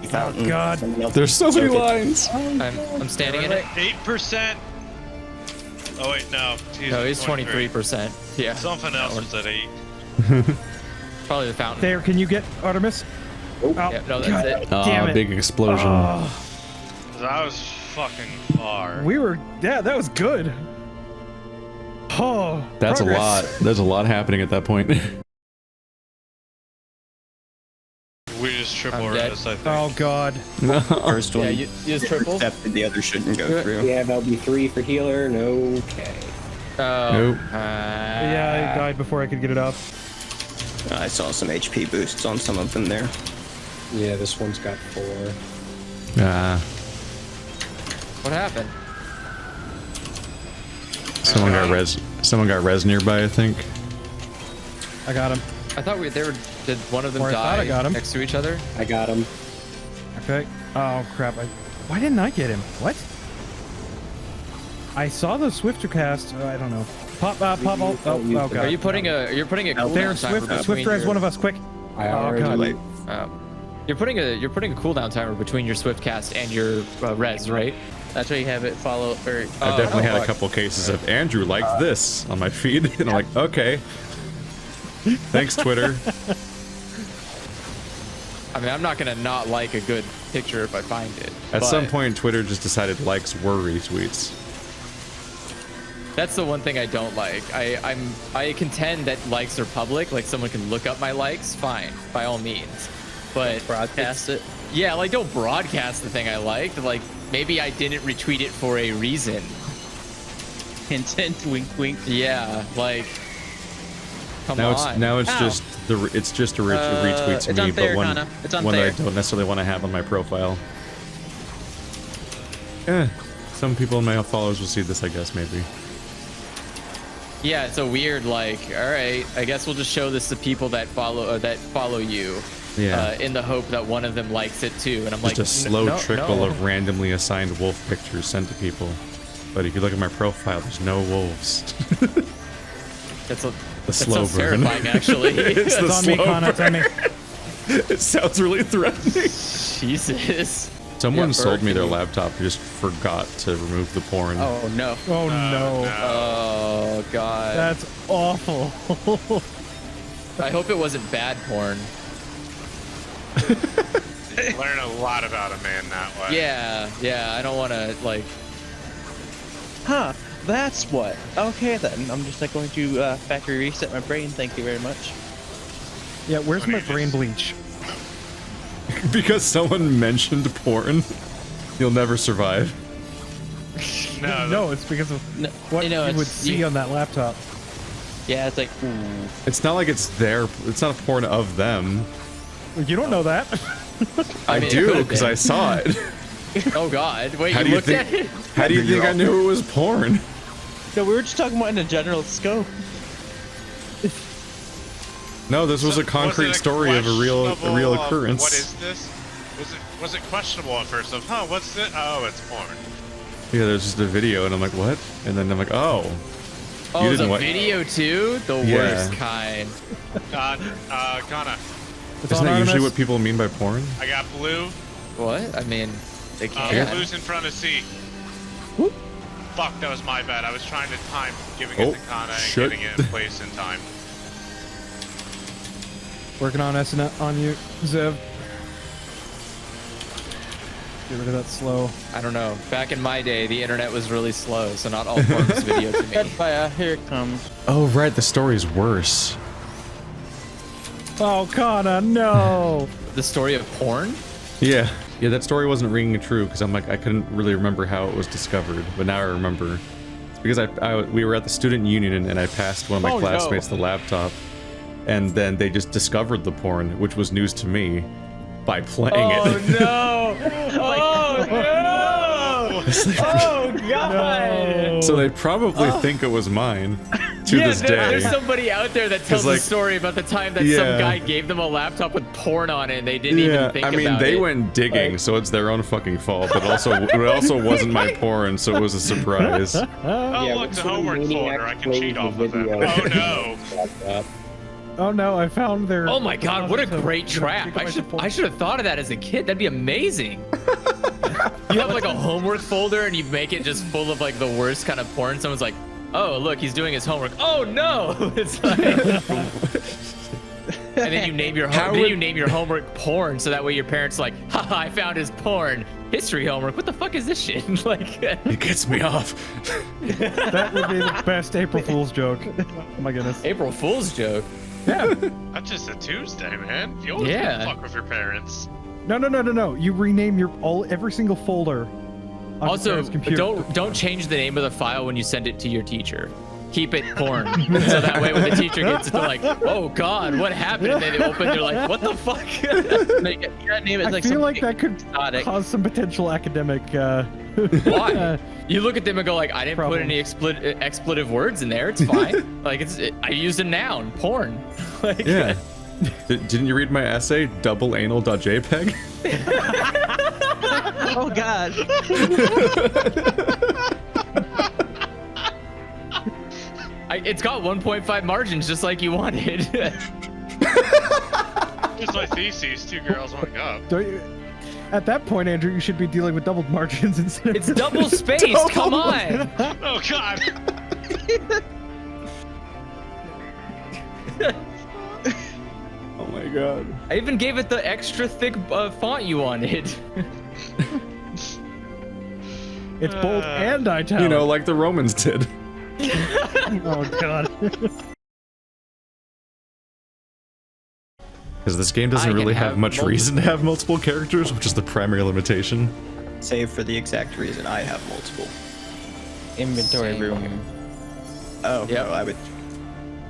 Speaker 8: Fountain.
Speaker 7: God.
Speaker 2: There's so many lines.
Speaker 3: I'm standing in it.
Speaker 6: 8%. Oh wait, no.
Speaker 3: No, he's 23%. Yeah.
Speaker 6: Something else was at 8.
Speaker 3: Probably the fountain.
Speaker 7: There, can you get Artemis? Oh,
Speaker 3: Yeah, no, that's it.
Speaker 7: Damn it.
Speaker 2: Big explosion.
Speaker 6: That was fucking far.
Speaker 7: Yeah, that was good. Oh,
Speaker 2: That's
Speaker 7: progress.
Speaker 2: a lot. There's a lot happening at that point.
Speaker 6: We just triple
Speaker 3: I'm dead.
Speaker 6: res, I think.
Speaker 7: Oh God.
Speaker 8: First one.
Speaker 3: Yeah, you just triple.
Speaker 8: Accepted, the other shouldn't go
Speaker 9: We
Speaker 8: through.
Speaker 9: have LB3 for healer. No. Okay.
Speaker 3: Oh.
Speaker 2: Nope.
Speaker 7: Yeah, I died before I could get it up.
Speaker 8: I saw some HP boosts on some of them there.
Speaker 9: Yeah, this one's got 4.
Speaker 3: What happened?
Speaker 2: Someone got res nearby, I think.
Speaker 7: I got him.
Speaker 3: I thought did one of them
Speaker 7: Or I thought I
Speaker 3: die
Speaker 7: got him.
Speaker 3: next to each other?
Speaker 9: I got him.
Speaker 7: Okay. Oh crap! Why didn't I get him? What? I saw the Swifter cast. I don't know. Pop ult. Oh God.
Speaker 3: Are you putting a cooldown
Speaker 7: There,
Speaker 3: timer between
Speaker 7: Swifter has
Speaker 3: your-
Speaker 7: one of us. Quick.
Speaker 9: I
Speaker 7: Oh
Speaker 9: already.
Speaker 7: God.
Speaker 3: You're putting a cooldown timer between your swift cast and your res, right?
Speaker 10: That's why you have it follow. Or
Speaker 2: I definitely had a
Speaker 3: fuck.
Speaker 2: couple cases of Andrew liked this on my feed, and I'm like, okay. Thanks, Twitter.
Speaker 3: I mean, I'm not gonna not like a good picture if I find it.
Speaker 2: At
Speaker 3: but
Speaker 2: some point, Twitter just decided likes were retweets.
Speaker 3: that's the one thing I don't like. I contend that likes are public. Like someone can look up my likes, fine, by all means. But
Speaker 10: broadcast it.
Speaker 3: yeah, like don't broadcast the thing I liked. Like maybe I didn't retweet it for a reason.
Speaker 10: Hint, hint, wink, wink.
Speaker 3: Yeah, like come
Speaker 2: Now
Speaker 3: on.
Speaker 2: it's
Speaker 10: Ow.
Speaker 2: just a retweet to
Speaker 10: it's
Speaker 2: me,
Speaker 10: unfair,
Speaker 2: but one
Speaker 10: Kana. It's
Speaker 2: one that I
Speaker 10: unfair.
Speaker 2: don't necessarily want to have on my profile. Some people in my followers will see this, I guess, maybe.
Speaker 3: Yeah, it's a weird like. All right, I guess we'll just show this to people that follow you.
Speaker 2: Yeah.
Speaker 3: In the hope that one of them likes it too, and I'm
Speaker 2: Just
Speaker 3: like,
Speaker 2: a slow
Speaker 3: no,
Speaker 2: trickle
Speaker 3: no.
Speaker 2: of randomly assigned wolf pictures sent to people. But if you look at my profile, there's no wolves.
Speaker 3: That's
Speaker 2: The slow
Speaker 3: sounds
Speaker 2: burn.
Speaker 3: terrifying, actually.
Speaker 2: It's the
Speaker 7: It's on me,
Speaker 2: slow
Speaker 7: Connor. It's on me.
Speaker 2: It sounds really threatening.
Speaker 3: Jesus.
Speaker 2: Someone
Speaker 3: Yeah,
Speaker 2: sold me
Speaker 3: Bert,
Speaker 2: their
Speaker 3: can you-
Speaker 2: laptop and just forgot to remove the porn.
Speaker 10: Oh no.
Speaker 7: Oh no.
Speaker 3: Oh god.
Speaker 7: That's awful.
Speaker 3: I hope it wasn't bad porn.
Speaker 6: Learn a lot about a man that way.
Speaker 3: Yeah. I don't want to like.
Speaker 10: Huh. That's what. Okay then. I'm just going to factory reset my brain. Thank you very much.
Speaker 7: Yeah, where's my brain bleach?
Speaker 2: Because someone mentioned porn, you'll never survive.
Speaker 7: No, it's because of
Speaker 10: No,
Speaker 7: what
Speaker 10: you know,
Speaker 7: you would
Speaker 10: it's-
Speaker 7: see
Speaker 10: you-
Speaker 7: on that laptop.
Speaker 10: Yeah, it's like. Ooh.
Speaker 2: It's not like it's their. It's not a porn of them.
Speaker 7: You don't know that.
Speaker 2: I
Speaker 3: mean, it
Speaker 2: do
Speaker 3: could've
Speaker 2: because
Speaker 3: been.
Speaker 2: I saw it.
Speaker 3: Oh god. Wait,
Speaker 2: How
Speaker 3: you
Speaker 2: do you
Speaker 3: looked
Speaker 2: think?
Speaker 3: at it?
Speaker 2: How do you think I knew it was porn?
Speaker 10: No, we were just talking about in a general scope.
Speaker 2: No, this was a concrete story of a real occurrence.
Speaker 6: What is this? Was it questionable at first? Of what's it? Oh, it's porn.
Speaker 2: Yeah, there's just a video, and I'm like, what? And then I'm like, oh,
Speaker 3: Oh,
Speaker 2: You
Speaker 3: it's a
Speaker 2: didn't wa-
Speaker 3: video too? The
Speaker 2: Yeah.
Speaker 3: worst kind.
Speaker 6: Kana,
Speaker 2: Isn't that usually what people mean by porn?
Speaker 6: I got blue.
Speaker 3: What? I mean, they can't.
Speaker 6: Blue's in front of C. Fuck, that was my bad. I was trying to time giving
Speaker 2: Oh,
Speaker 6: it to Kana and
Speaker 2: shit.
Speaker 6: getting it in place in time.
Speaker 7: Working on SNL on you, Zev. Get rid of that slow.
Speaker 3: I don't know. Back in my day, the internet was really slow, so not all porn was video to me.
Speaker 10: Fire, here it comes.
Speaker 2: Oh, right. The story's worse.
Speaker 7: Oh, Kana, no!
Speaker 3: The story of porn?
Speaker 2: Yeah. Yeah, that story wasn't ringing true because I'm like, I couldn't really remember how it was discovered, but now I remember. It's because we were at the student union and I passed one of my classmates the laptop, and then they just discovered the porn, which was news to me, by playing it.
Speaker 3: Oh no! Oh no! Oh god!
Speaker 2: So they probably think it was mine to this day.
Speaker 3: There's somebody out there that tells
Speaker 2: like,
Speaker 3: a story about the time that
Speaker 2: yeah.
Speaker 3: some guy gave them a laptop with porn on it and they didn't even think
Speaker 2: I
Speaker 3: about
Speaker 2: mean,
Speaker 3: it.
Speaker 2: they went digging, so it's their own fucking fault. But it also wasn't my porn, so it was a surprise.
Speaker 6: Oh, look, the homework folder. I can cheat off of it. Oh no!
Speaker 7: Oh no, I found their...
Speaker 3: Oh my god, what a great trap. I should have thought of that as a kid. That'd be amazing. You have like a homework folder and you make it just full of like the worst kind of porn. Someone's like, oh, look, he's doing his homework. Oh no! It's like... And then you name your homework porn, so that way your parents are like, haha, I found his porn. History homework. What the fuck is this shit? Like,
Speaker 2: It gets me off.
Speaker 7: That would be the best April Fool's joke. Oh my goodness.
Speaker 3: April Fool's joke.
Speaker 7: Yeah.
Speaker 6: That's just a Tuesday, man. You always fuck with your parents.
Speaker 7: No. You rename every single folder. On
Speaker 3: Also,
Speaker 7: your computer.
Speaker 3: don't change the name of the file when you send it to your teacher. Keep it porn, so that way when the teacher gets it, they're like, "Oh God, what happened?" And then they open, they're like, "What the fuck?"
Speaker 7: I feel like that could cause some potential academic.
Speaker 3: Why? You look at them and go like, "I didn't put any expletive words in there. It's fine. Like I used a noun, porn." Like,
Speaker 2: Yeah. Didn't you read my essay, doubleanal.jpg?
Speaker 10: Oh god.
Speaker 3: It's got 1.5 margins, just like you wanted.
Speaker 6: Just my thesis, 2 girls, 1 cup.
Speaker 7: At that point, Andrew, you should be dealing with double margins instead of...
Speaker 3: It's double spaced. Come on.
Speaker 6: Oh god.
Speaker 2: Oh my god.
Speaker 3: I even gave it the extra thick font you wanted.
Speaker 7: It's bold and italic.
Speaker 2: You know, like the Romans did.
Speaker 7: Oh god.
Speaker 2: Because this game doesn't really have much reason to have multiple characters, which is the primary limitation.
Speaker 8: Save for the exact reason I have multiple.
Speaker 10: Inventory room.
Speaker 8: Oh,
Speaker 3: Yep.
Speaker 8: no, I would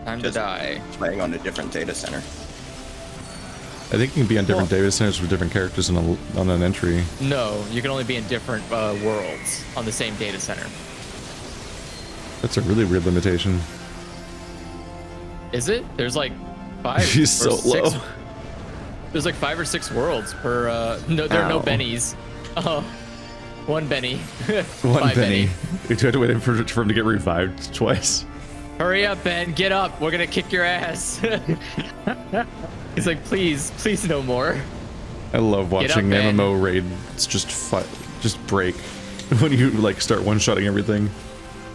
Speaker 3: Time to die.
Speaker 8: playing on a different data center.
Speaker 2: I think you can be on different data centers with different characters on an entry.
Speaker 3: No, you can only be in different worlds on the same data center.
Speaker 2: That's a really weird limitation.
Speaker 3: Is it? There's like 5
Speaker 2: She's
Speaker 3: or
Speaker 2: so
Speaker 3: 6.
Speaker 2: low.
Speaker 3: There's like 5 or 6 worlds per. No, there are no
Speaker 2: Ow.
Speaker 3: bennies. Oh, 1 Benny.
Speaker 2: One
Speaker 3: 5
Speaker 2: penny. We had to wait for him to get revived twice.
Speaker 3: Hurry up, Ben. Get up. We're gonna kick your ass. He's like, please no more.
Speaker 2: I love watching
Speaker 3: Ben.
Speaker 2: MMO raids just break when you like start one-shotting everything.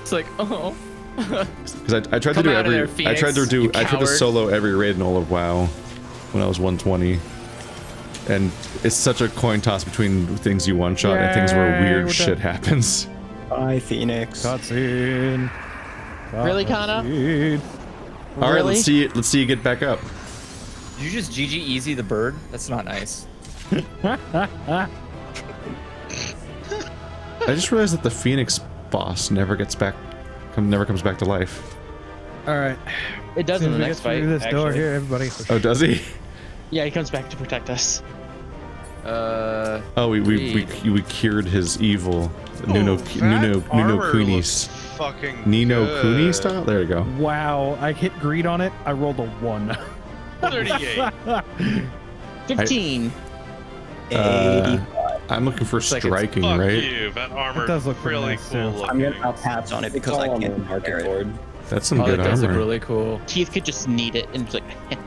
Speaker 3: It's like, oh.
Speaker 2: Because I tried to
Speaker 3: Come
Speaker 2: do
Speaker 3: out of there,
Speaker 2: I tried to
Speaker 3: Phoenix, you coward.
Speaker 2: solo every raid in all of WoW when I was 120. And it's such a coin toss between things you one-shot and things where
Speaker 7: Yay,
Speaker 2: weird
Speaker 7: we're
Speaker 2: shit
Speaker 7: done.
Speaker 2: happens.
Speaker 8: Bye, Phoenix.
Speaker 7: Cutscene.
Speaker 10: Really, Kana?
Speaker 7: Cutscene.
Speaker 2: All right,
Speaker 10: Really?
Speaker 2: let's see you get back up.
Speaker 3: Did you just GG easy the bird? That's not nice.
Speaker 2: I just realized that the Phoenix boss never comes back to life.
Speaker 7: All right.
Speaker 10: It does in the
Speaker 7: We
Speaker 10: next
Speaker 7: get
Speaker 10: fight.
Speaker 7: through this door
Speaker 10: actually.
Speaker 7: here, everybody.
Speaker 2: Oh, does he?
Speaker 10: Yeah, he comes back to protect us.
Speaker 2: Oh, we cured his evil. Nuno
Speaker 6: Armor
Speaker 2: Kuni
Speaker 6: looks fucking
Speaker 2: Nino
Speaker 6: good.
Speaker 2: Kuni style. There you go.
Speaker 7: Wow, I hit greed on it. I rolled a 1.
Speaker 6: 38.
Speaker 10: 15.
Speaker 2: I'm looking for
Speaker 3: like it's
Speaker 2: striking,
Speaker 6: Fuck
Speaker 2: right?
Speaker 6: you. That armor
Speaker 7: does look pretty
Speaker 6: really
Speaker 7: nice,
Speaker 6: cool
Speaker 7: too.
Speaker 6: looking.
Speaker 8: I'll pass on it because I can't compare it.
Speaker 2: That's some
Speaker 3: Oh,
Speaker 2: good
Speaker 3: that does look
Speaker 2: armor.
Speaker 3: really cool.
Speaker 10: Keith could just need it and just like.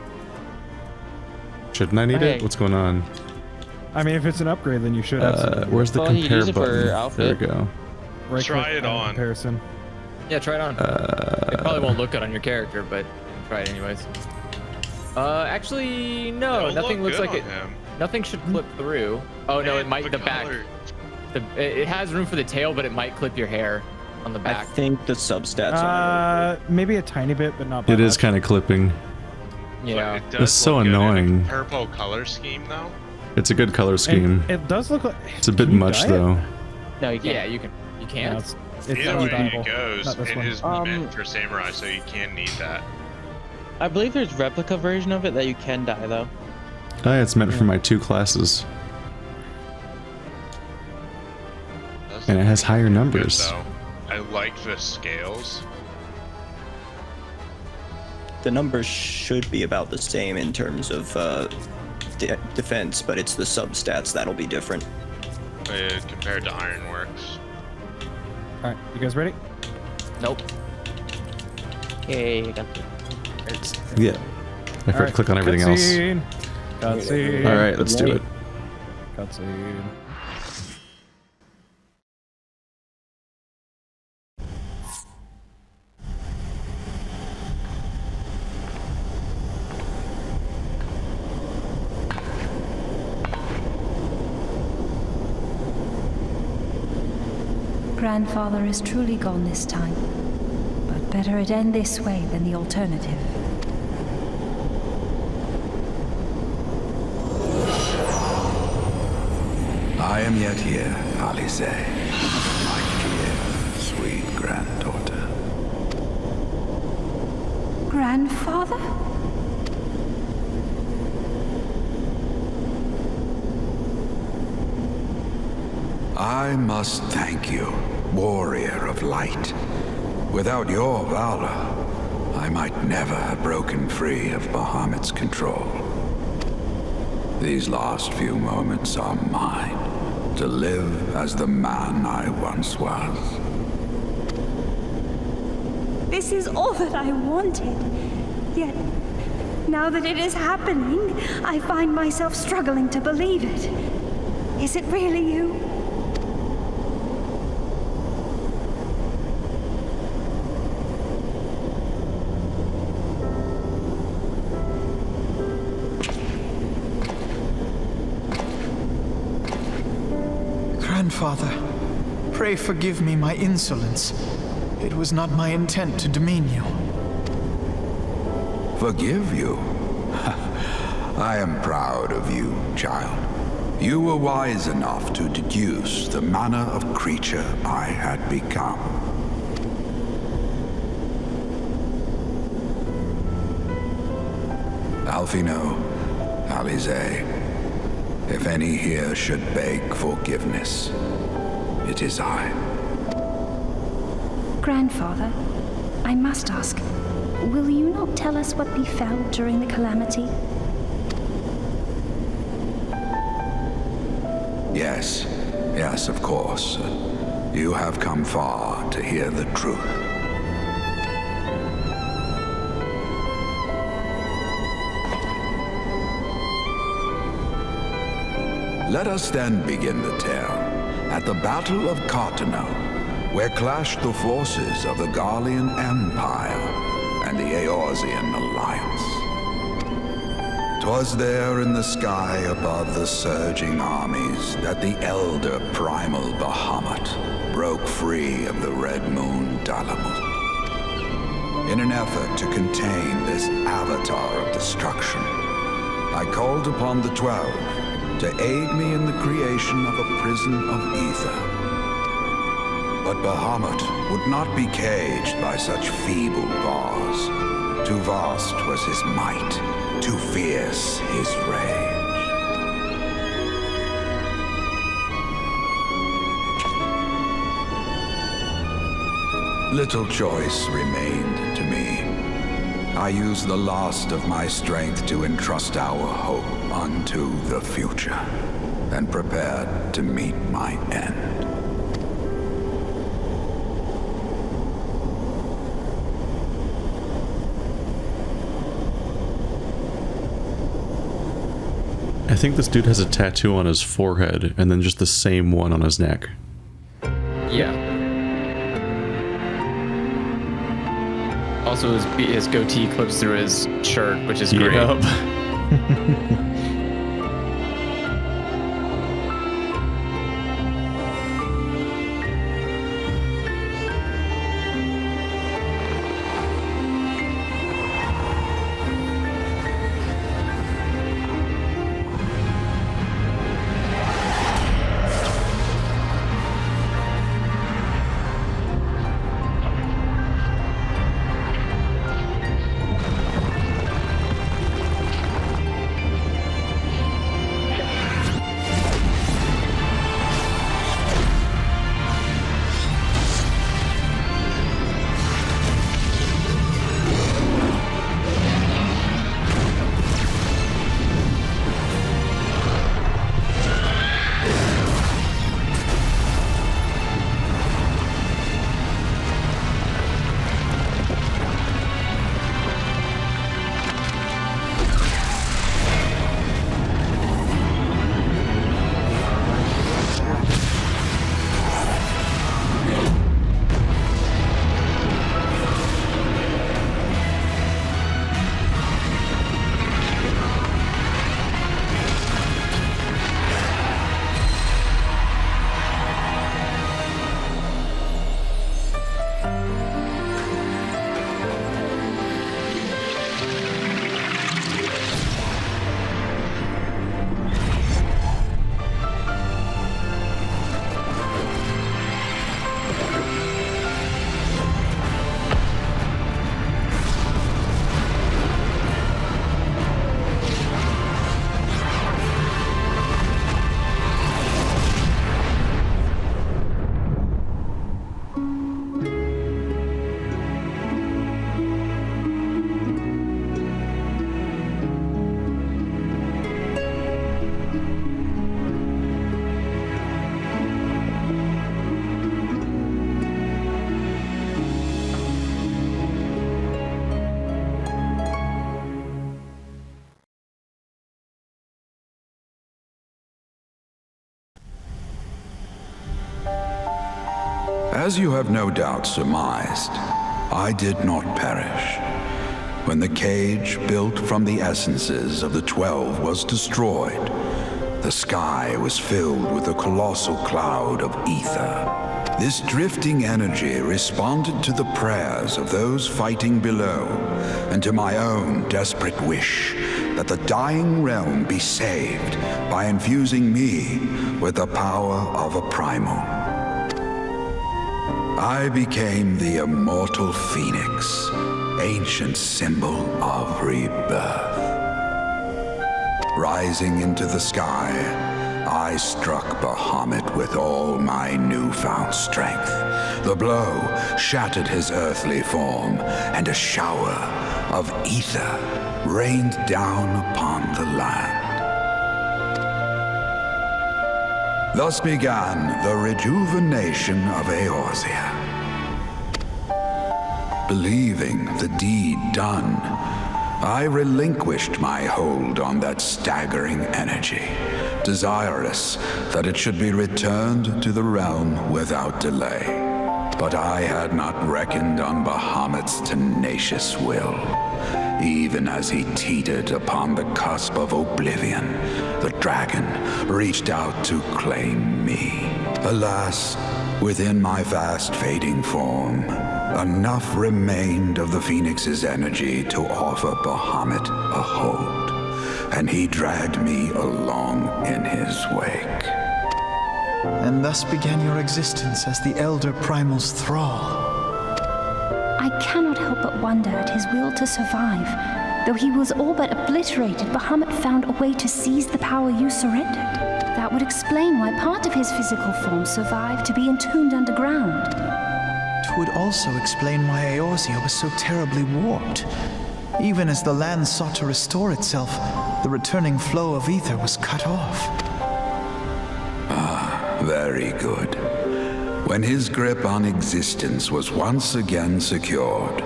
Speaker 2: Shouldn't I need
Speaker 10: Hey.
Speaker 2: it? What's going on?
Speaker 7: I mean, if it's an upgrade, then you should have.
Speaker 2: Where's the
Speaker 10: Well, he'd
Speaker 2: compare
Speaker 10: use it for
Speaker 2: button? There
Speaker 10: outfit.
Speaker 2: we go.
Speaker 7: Right
Speaker 6: Try
Speaker 7: click
Speaker 6: it on.
Speaker 7: comparison.
Speaker 3: Yeah, try it on. It probably won't look good on your character, but try it anyways. Actually, no.
Speaker 6: It'll
Speaker 3: nothing
Speaker 6: look
Speaker 3: looks
Speaker 6: good
Speaker 3: like it.
Speaker 6: on him.
Speaker 3: Nothing should clip through. Oh no, it might. The back.
Speaker 6: color-
Speaker 3: It has room for the tail, but it might clip your hair on the
Speaker 8: I
Speaker 3: back.
Speaker 8: think the substats on
Speaker 7: Maybe a tiny bit, but not. By
Speaker 2: It is
Speaker 7: much.
Speaker 2: kind of clipping.
Speaker 3: Yeah.
Speaker 6: It does
Speaker 2: That's so
Speaker 6: look good in a
Speaker 2: annoying.
Speaker 6: Purple color scheme though.
Speaker 2: It's a good color scheme.
Speaker 7: It does look like.
Speaker 2: It's a bit
Speaker 7: Can you
Speaker 2: much
Speaker 7: dye it?
Speaker 2: though.
Speaker 10: No, you can't.
Speaker 3: Yeah, you can. You
Speaker 7: No,
Speaker 3: can't.
Speaker 7: it's
Speaker 6: Either way
Speaker 7: undyeable.
Speaker 6: it goes,
Speaker 7: Not this
Speaker 6: it
Speaker 7: one.
Speaker 6: is meant for samurai, so you can need that.
Speaker 10: I believe there's replica version of it that you can dye though.
Speaker 2: Oh, yeah, it's meant for my 2 classes.
Speaker 6: Does
Speaker 2: And it
Speaker 6: look
Speaker 2: has higher
Speaker 6: good,
Speaker 2: numbers.
Speaker 6: though. I like the scales.
Speaker 8: The numbers should be about the same in terms of defense, but it's the substats that'll be different.
Speaker 6: Compared to Ironworks.
Speaker 7: All right, you guys ready?
Speaker 3: Nope.
Speaker 10: Okay, I got it.
Speaker 2: Yeah. I forgot to click on everything else.
Speaker 7: Cutscene.
Speaker 2: All right, let's do it.
Speaker 7: Cutscene.
Speaker 1: Grandfather is truly gone this time. But better it end this way than the alternative.
Speaker 5: I am yet here, Eorzea, my dear, sweet granddaughter.
Speaker 1: Grandfather?
Speaker 5: I must thank you, warrior of light. Without your valor, I might never have broken free of Bahamut's control. These last few moments are mine, to live as the man I once was.
Speaker 1: This is all that I wanted. Yet, now that it is happening, I find myself struggling to believe it. Is it really you?
Speaker 4: Grandfather, pray forgive me my insolence. It was not my intent to demean you.
Speaker 5: Forgive you? I am proud of you, child. You were wise enough to deduce the manner of creature I had become. Alfino, Eorzea, if any here should beg forgiveness, it is I.
Speaker 1: Grandfather, I must ask, will you not tell us what befell during the calamity?
Speaker 5: Yes, yes, of course. You have come far to hear the truth. Let us then begin the tale at the Battle of Cartano, where clashed the forces of the Garlean Empire and the Eorzean Alliance. 'Twas there in the sky above the surging armies that the elder primal Bahamut broke free of the Red Moon Dalamut. In an effort to contain this avatar of destruction, I called upon the 12 to aid me in the creation of a prison of ether. But Bahamut would not be caged by such feeble bars. Too vast was his might, too fierce his rage. Little choice remained to me. I used the last of my strength to entrust our hope unto the future, and prepared to meet my end.
Speaker 2: I think this dude has a tattoo on his forehead and then just the same one on his neck.
Speaker 3: Yeah. Also, his goatee clips through his shirt, which is great.
Speaker 2: Yep.
Speaker 5: As you have no doubt surmised, I did not perish. When the cage built from the essences of the 12 was destroyed, the sky was filled with a colossal cloud of ether. This drifting energy responded to the prayers of those fighting below, and to my own desperate wish that the dying realm be saved by infusing me with the power of a primal. I became the immortal phoenix, ancient symbol of rebirth. Rising into the sky, I struck Bahamut with all my newfound strength. The blow shattered his earthly form, and a shower of ether rained down upon the land. Thus began the rejuvenation of Eorzea. Believing the deed done, I relinquished my hold on that staggering energy, desirous that it should be returned to the realm without delay. But I had not reckoned on Bahamut's tenacious will. Even as he teetered upon the cusp of oblivion, the dragon reached out to claim me. Alas, within my fast fading form, enough remained of the Phoenix's energy to offer Bahamut a hold, and he dragged me along in his wake.
Speaker 4: And thus began your existence as the Elder Primal's thrall.
Speaker 1: I cannot help but wonder at his will to survive. Though he was all but obliterated, Bahamut found a way to seize the power you surrendered. That would explain why part of his physical form survived to be entombed underground.
Speaker 4: It would also explain why Eorzea was so terribly warped. Even as the land sought to restore itself, the returning flow of ether was cut off.
Speaker 5: Ah, very good. When his grip on existence was once again secured,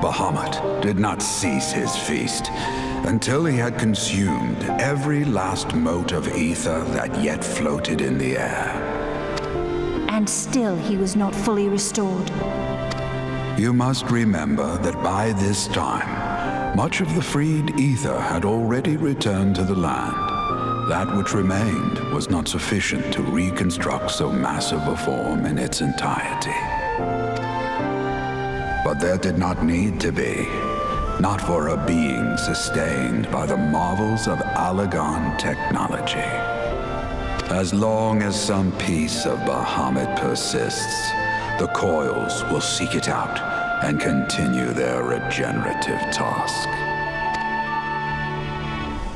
Speaker 5: Bahamut did not cease his feast, until he had consumed every last mote of ether that yet floated in the air.
Speaker 1: And still he was not fully restored.
Speaker 5: You must remember that by this time, much of the freed ether had already returned to the land. That which remained was not sufficient to reconstruct so massive a form in its entirety. But there did not need to be. Not for a being sustained by the marvels of Allagan technology. As long as some piece of Bahamut persists, the coils will seek it out and continue their regenerative task.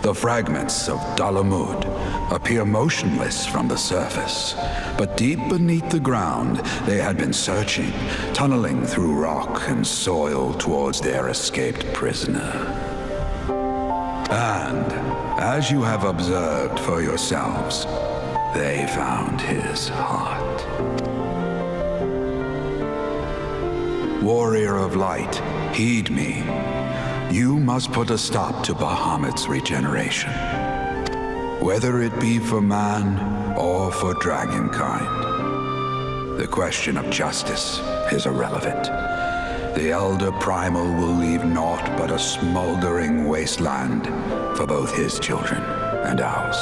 Speaker 5: The fragments of Dalamud appear motionless from the surface, but deep beneath the ground they had been searching, tunneling through rock and soil towards their escaped prisoner. And, as you have observed for yourselves, they found his heart. Warrior of Light, heed me. You must put a stop to Bahamut's regeneration. Whether it be for man or for dragonkind. The question of justice is irrelevant. The elder primal will leave naught but a smoldering wasteland for both his children and ours.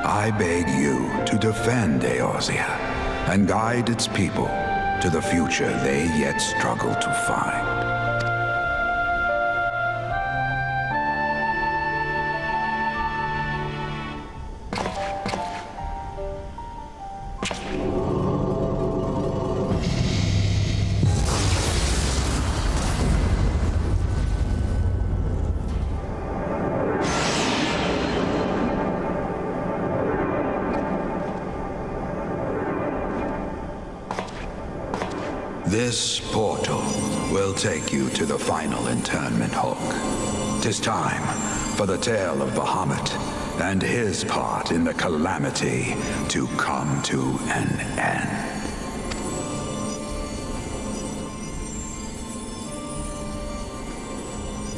Speaker 5: I beg you to defend Eorzea and guide its people to the future they yet struggle to find. This portal will take you to the final internment hulk. 'Tis time for the tale of Bahamut and his part in the calamity to come to an end.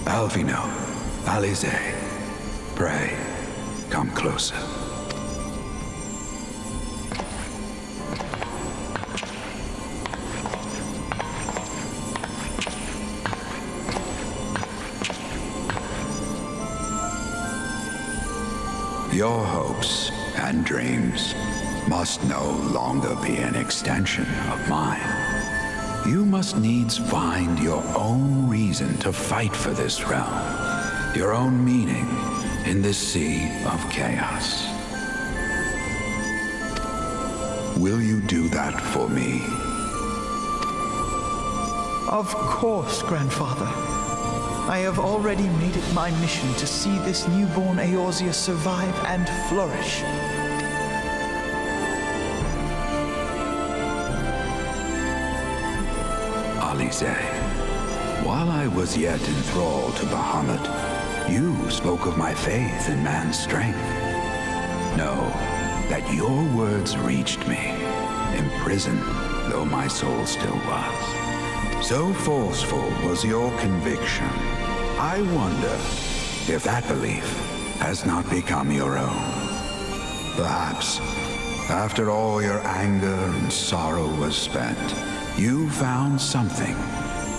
Speaker 5: Alvino, Alize, pray, come closer. Your hopes and dreams must no longer be an extension of mine. You must needs find your own reason to fight for this realm, your own meaning in this sea of chaos. Will you do that for me?
Speaker 4: Of course, Grandfather. I have already made it my mission to see this newborn Eorzea survive and flourish.
Speaker 5: Alize, while I was yet enthralled to Bahamut, you spoke of my faith in man's strength. Know that your words reached me, imprisoned though my soul still was. So forceful was your conviction, I wonder if that belief has not become your own. Perhaps, after all your anger and sorrow was spent, you found something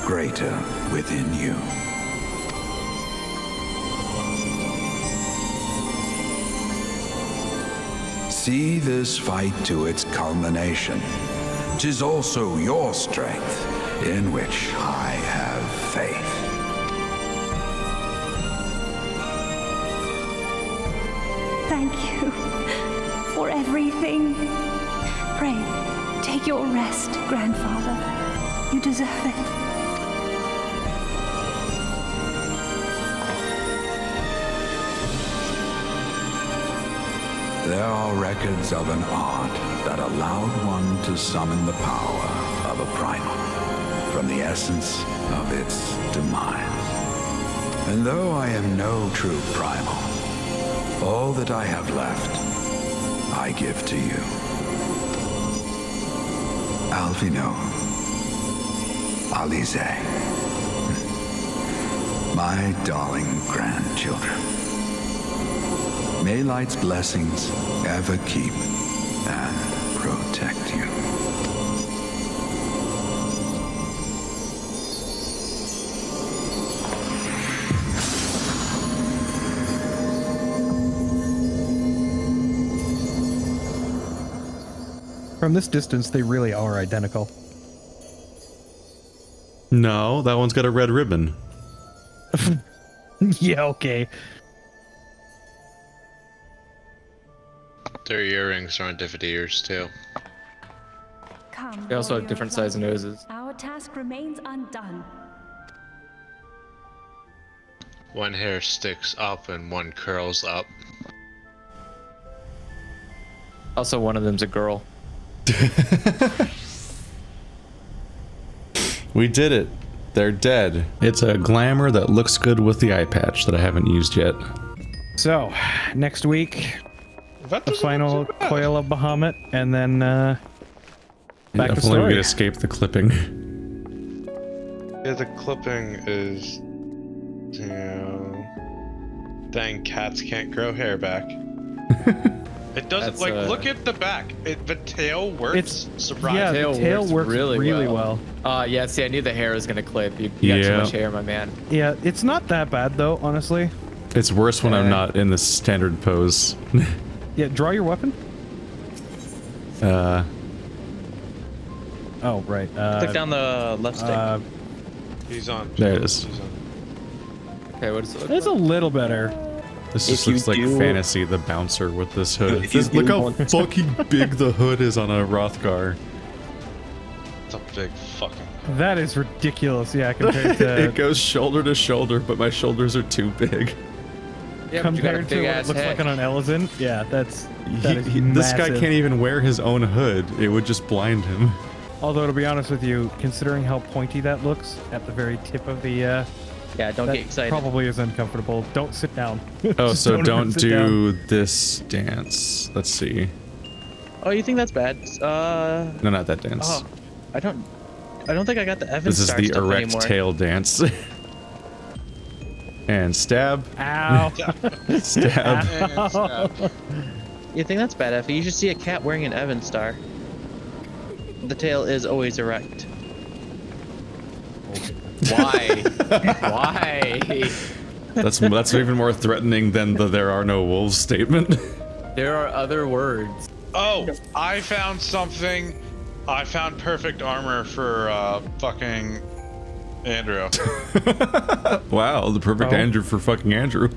Speaker 5: greater within you. See this fight to its culmination. 'Tis also your strength in which I have faith.
Speaker 1: Thank you for everything. Pray, take your rest, Grandfather. You deserve it.
Speaker 5: There are records of an art that allowed one to summon the power of a primal from the essence of its demise. And though I am no true primal, all that I have left, I give to you. Alvino, Alize. My darling grandchildren, may light's blessings ever keep and protect you.
Speaker 7: From this distance, they really are identical.
Speaker 2: No, that one's got a red ribbon.
Speaker 7: Yeah, okay.
Speaker 11: Their earrings are on different ears too.
Speaker 1: Come,
Speaker 3: They also have
Speaker 1: warrior
Speaker 3: different
Speaker 1: of
Speaker 3: size
Speaker 1: light.
Speaker 3: noses.
Speaker 1: Our task remains undone.
Speaker 11: One hair sticks up and one curls up.
Speaker 3: Also, one of them's a girl.
Speaker 2: We did it. They're dead. It's a glamour that looks good with the eye patch that I haven't used yet.
Speaker 7: So, next week,
Speaker 6: That
Speaker 7: the
Speaker 6: doesn't
Speaker 7: final
Speaker 6: look too bad.
Speaker 7: coil of Bahamut, and then back to
Speaker 2: If only we
Speaker 7: story.
Speaker 2: could escape the clipping.
Speaker 6: Yeah, the clipping is. Dang, cats can't grow hair back. It doesn't
Speaker 3: That's,
Speaker 6: look at the back. The tail works.
Speaker 7: It's-
Speaker 6: surprising.
Speaker 7: yeah, the tail works really well.
Speaker 3: Yeah, see, I knew the hair was gonna clip. You got
Speaker 2: Yeah.
Speaker 3: too much hair, my man.
Speaker 7: Yeah, it's not that bad though, honestly.
Speaker 2: It's worse when I'm not in the standard pose.
Speaker 7: Yeah, draw your weapon. Oh, right.
Speaker 10: Click down the left stick.
Speaker 6: He's on.
Speaker 2: There it is.
Speaker 6: He's on.
Speaker 3: Okay, what does it look
Speaker 7: It's a
Speaker 3: like?
Speaker 7: little better.
Speaker 2: This
Speaker 8: If
Speaker 2: just
Speaker 8: you
Speaker 2: looks like
Speaker 8: do-
Speaker 2: Fantasy the Bouncer with this hood.
Speaker 8: If you
Speaker 2: Look
Speaker 8: do
Speaker 2: how
Speaker 8: want-
Speaker 2: fucking big the hood is on a Rothgar.
Speaker 6: It's a big fucking.
Speaker 7: That is ridiculous. Yeah, compared to
Speaker 2: It goes shoulder to shoulder, but my shoulders are too big.
Speaker 3: Yeah, but you got a
Speaker 7: compared to
Speaker 3: big
Speaker 7: what it
Speaker 3: ass
Speaker 7: looks like
Speaker 3: head.
Speaker 7: on an Elezen. Yeah, that is
Speaker 2: This guy
Speaker 7: massive.
Speaker 2: can't even wear his own hood. It would just blind him.
Speaker 7: Although to be honest with you, considering how pointy that looks at the very tip of the
Speaker 10: Yeah, don't
Speaker 7: that
Speaker 10: get excited.
Speaker 7: probably is uncomfortable. Don't sit down.
Speaker 2: Oh,
Speaker 7: Just
Speaker 2: so
Speaker 7: even
Speaker 2: don't
Speaker 7: sit down.
Speaker 2: do this dance. Let's see.
Speaker 10: Oh, you think that's bad?
Speaker 2: No, not that dance.
Speaker 10: Oh, I don't think I got the Evan
Speaker 2: This is
Speaker 10: Star
Speaker 2: the
Speaker 10: stuff
Speaker 2: erect
Speaker 10: anymore.
Speaker 2: tail dance. And stab.
Speaker 7: Ow.
Speaker 2: Stab.
Speaker 10: You think that's bad, Effie? You should see a cat wearing an Evan Star. The tail is always erect.
Speaker 3: Why? Why?
Speaker 2: That's even more threatening than the "there are no wolves" statement.
Speaker 3: There are other words.
Speaker 6: Oh, I found something. I found perfect armor for fucking Andrew.
Speaker 2: Wow, the perfect
Speaker 7: Oh.
Speaker 2: Andrew for fucking Andrew.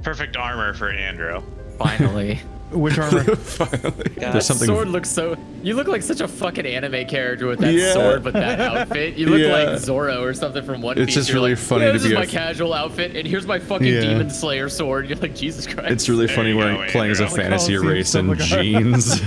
Speaker 6: Perfect armor for Andrew.
Speaker 3: Finally.
Speaker 7: Which armor?
Speaker 2: Finally.
Speaker 10: God.
Speaker 2: There's something.
Speaker 3: Sword looks so. You look like such a fucking anime character with that
Speaker 2: Yeah.
Speaker 3: sword, but that outfit. You look
Speaker 2: Yeah.
Speaker 3: like Zoro or something from One
Speaker 2: It's
Speaker 3: Piece.
Speaker 2: just
Speaker 3: You're
Speaker 2: really
Speaker 3: like,
Speaker 2: funny
Speaker 3: yeah,
Speaker 2: to
Speaker 3: this
Speaker 2: be
Speaker 3: is
Speaker 2: a
Speaker 3: my
Speaker 2: f-
Speaker 3: casual outfit, and here's my fucking
Speaker 2: Yeah.
Speaker 3: Demon Slayer sword. You're like, Jesus Christ.
Speaker 2: It's really funny
Speaker 6: you
Speaker 2: wearing
Speaker 6: go,
Speaker 2: playing as a
Speaker 6: Andrew.
Speaker 2: fantasy
Speaker 7: Coliseum
Speaker 2: race in
Speaker 7: Summer Guard.
Speaker 2: jeans.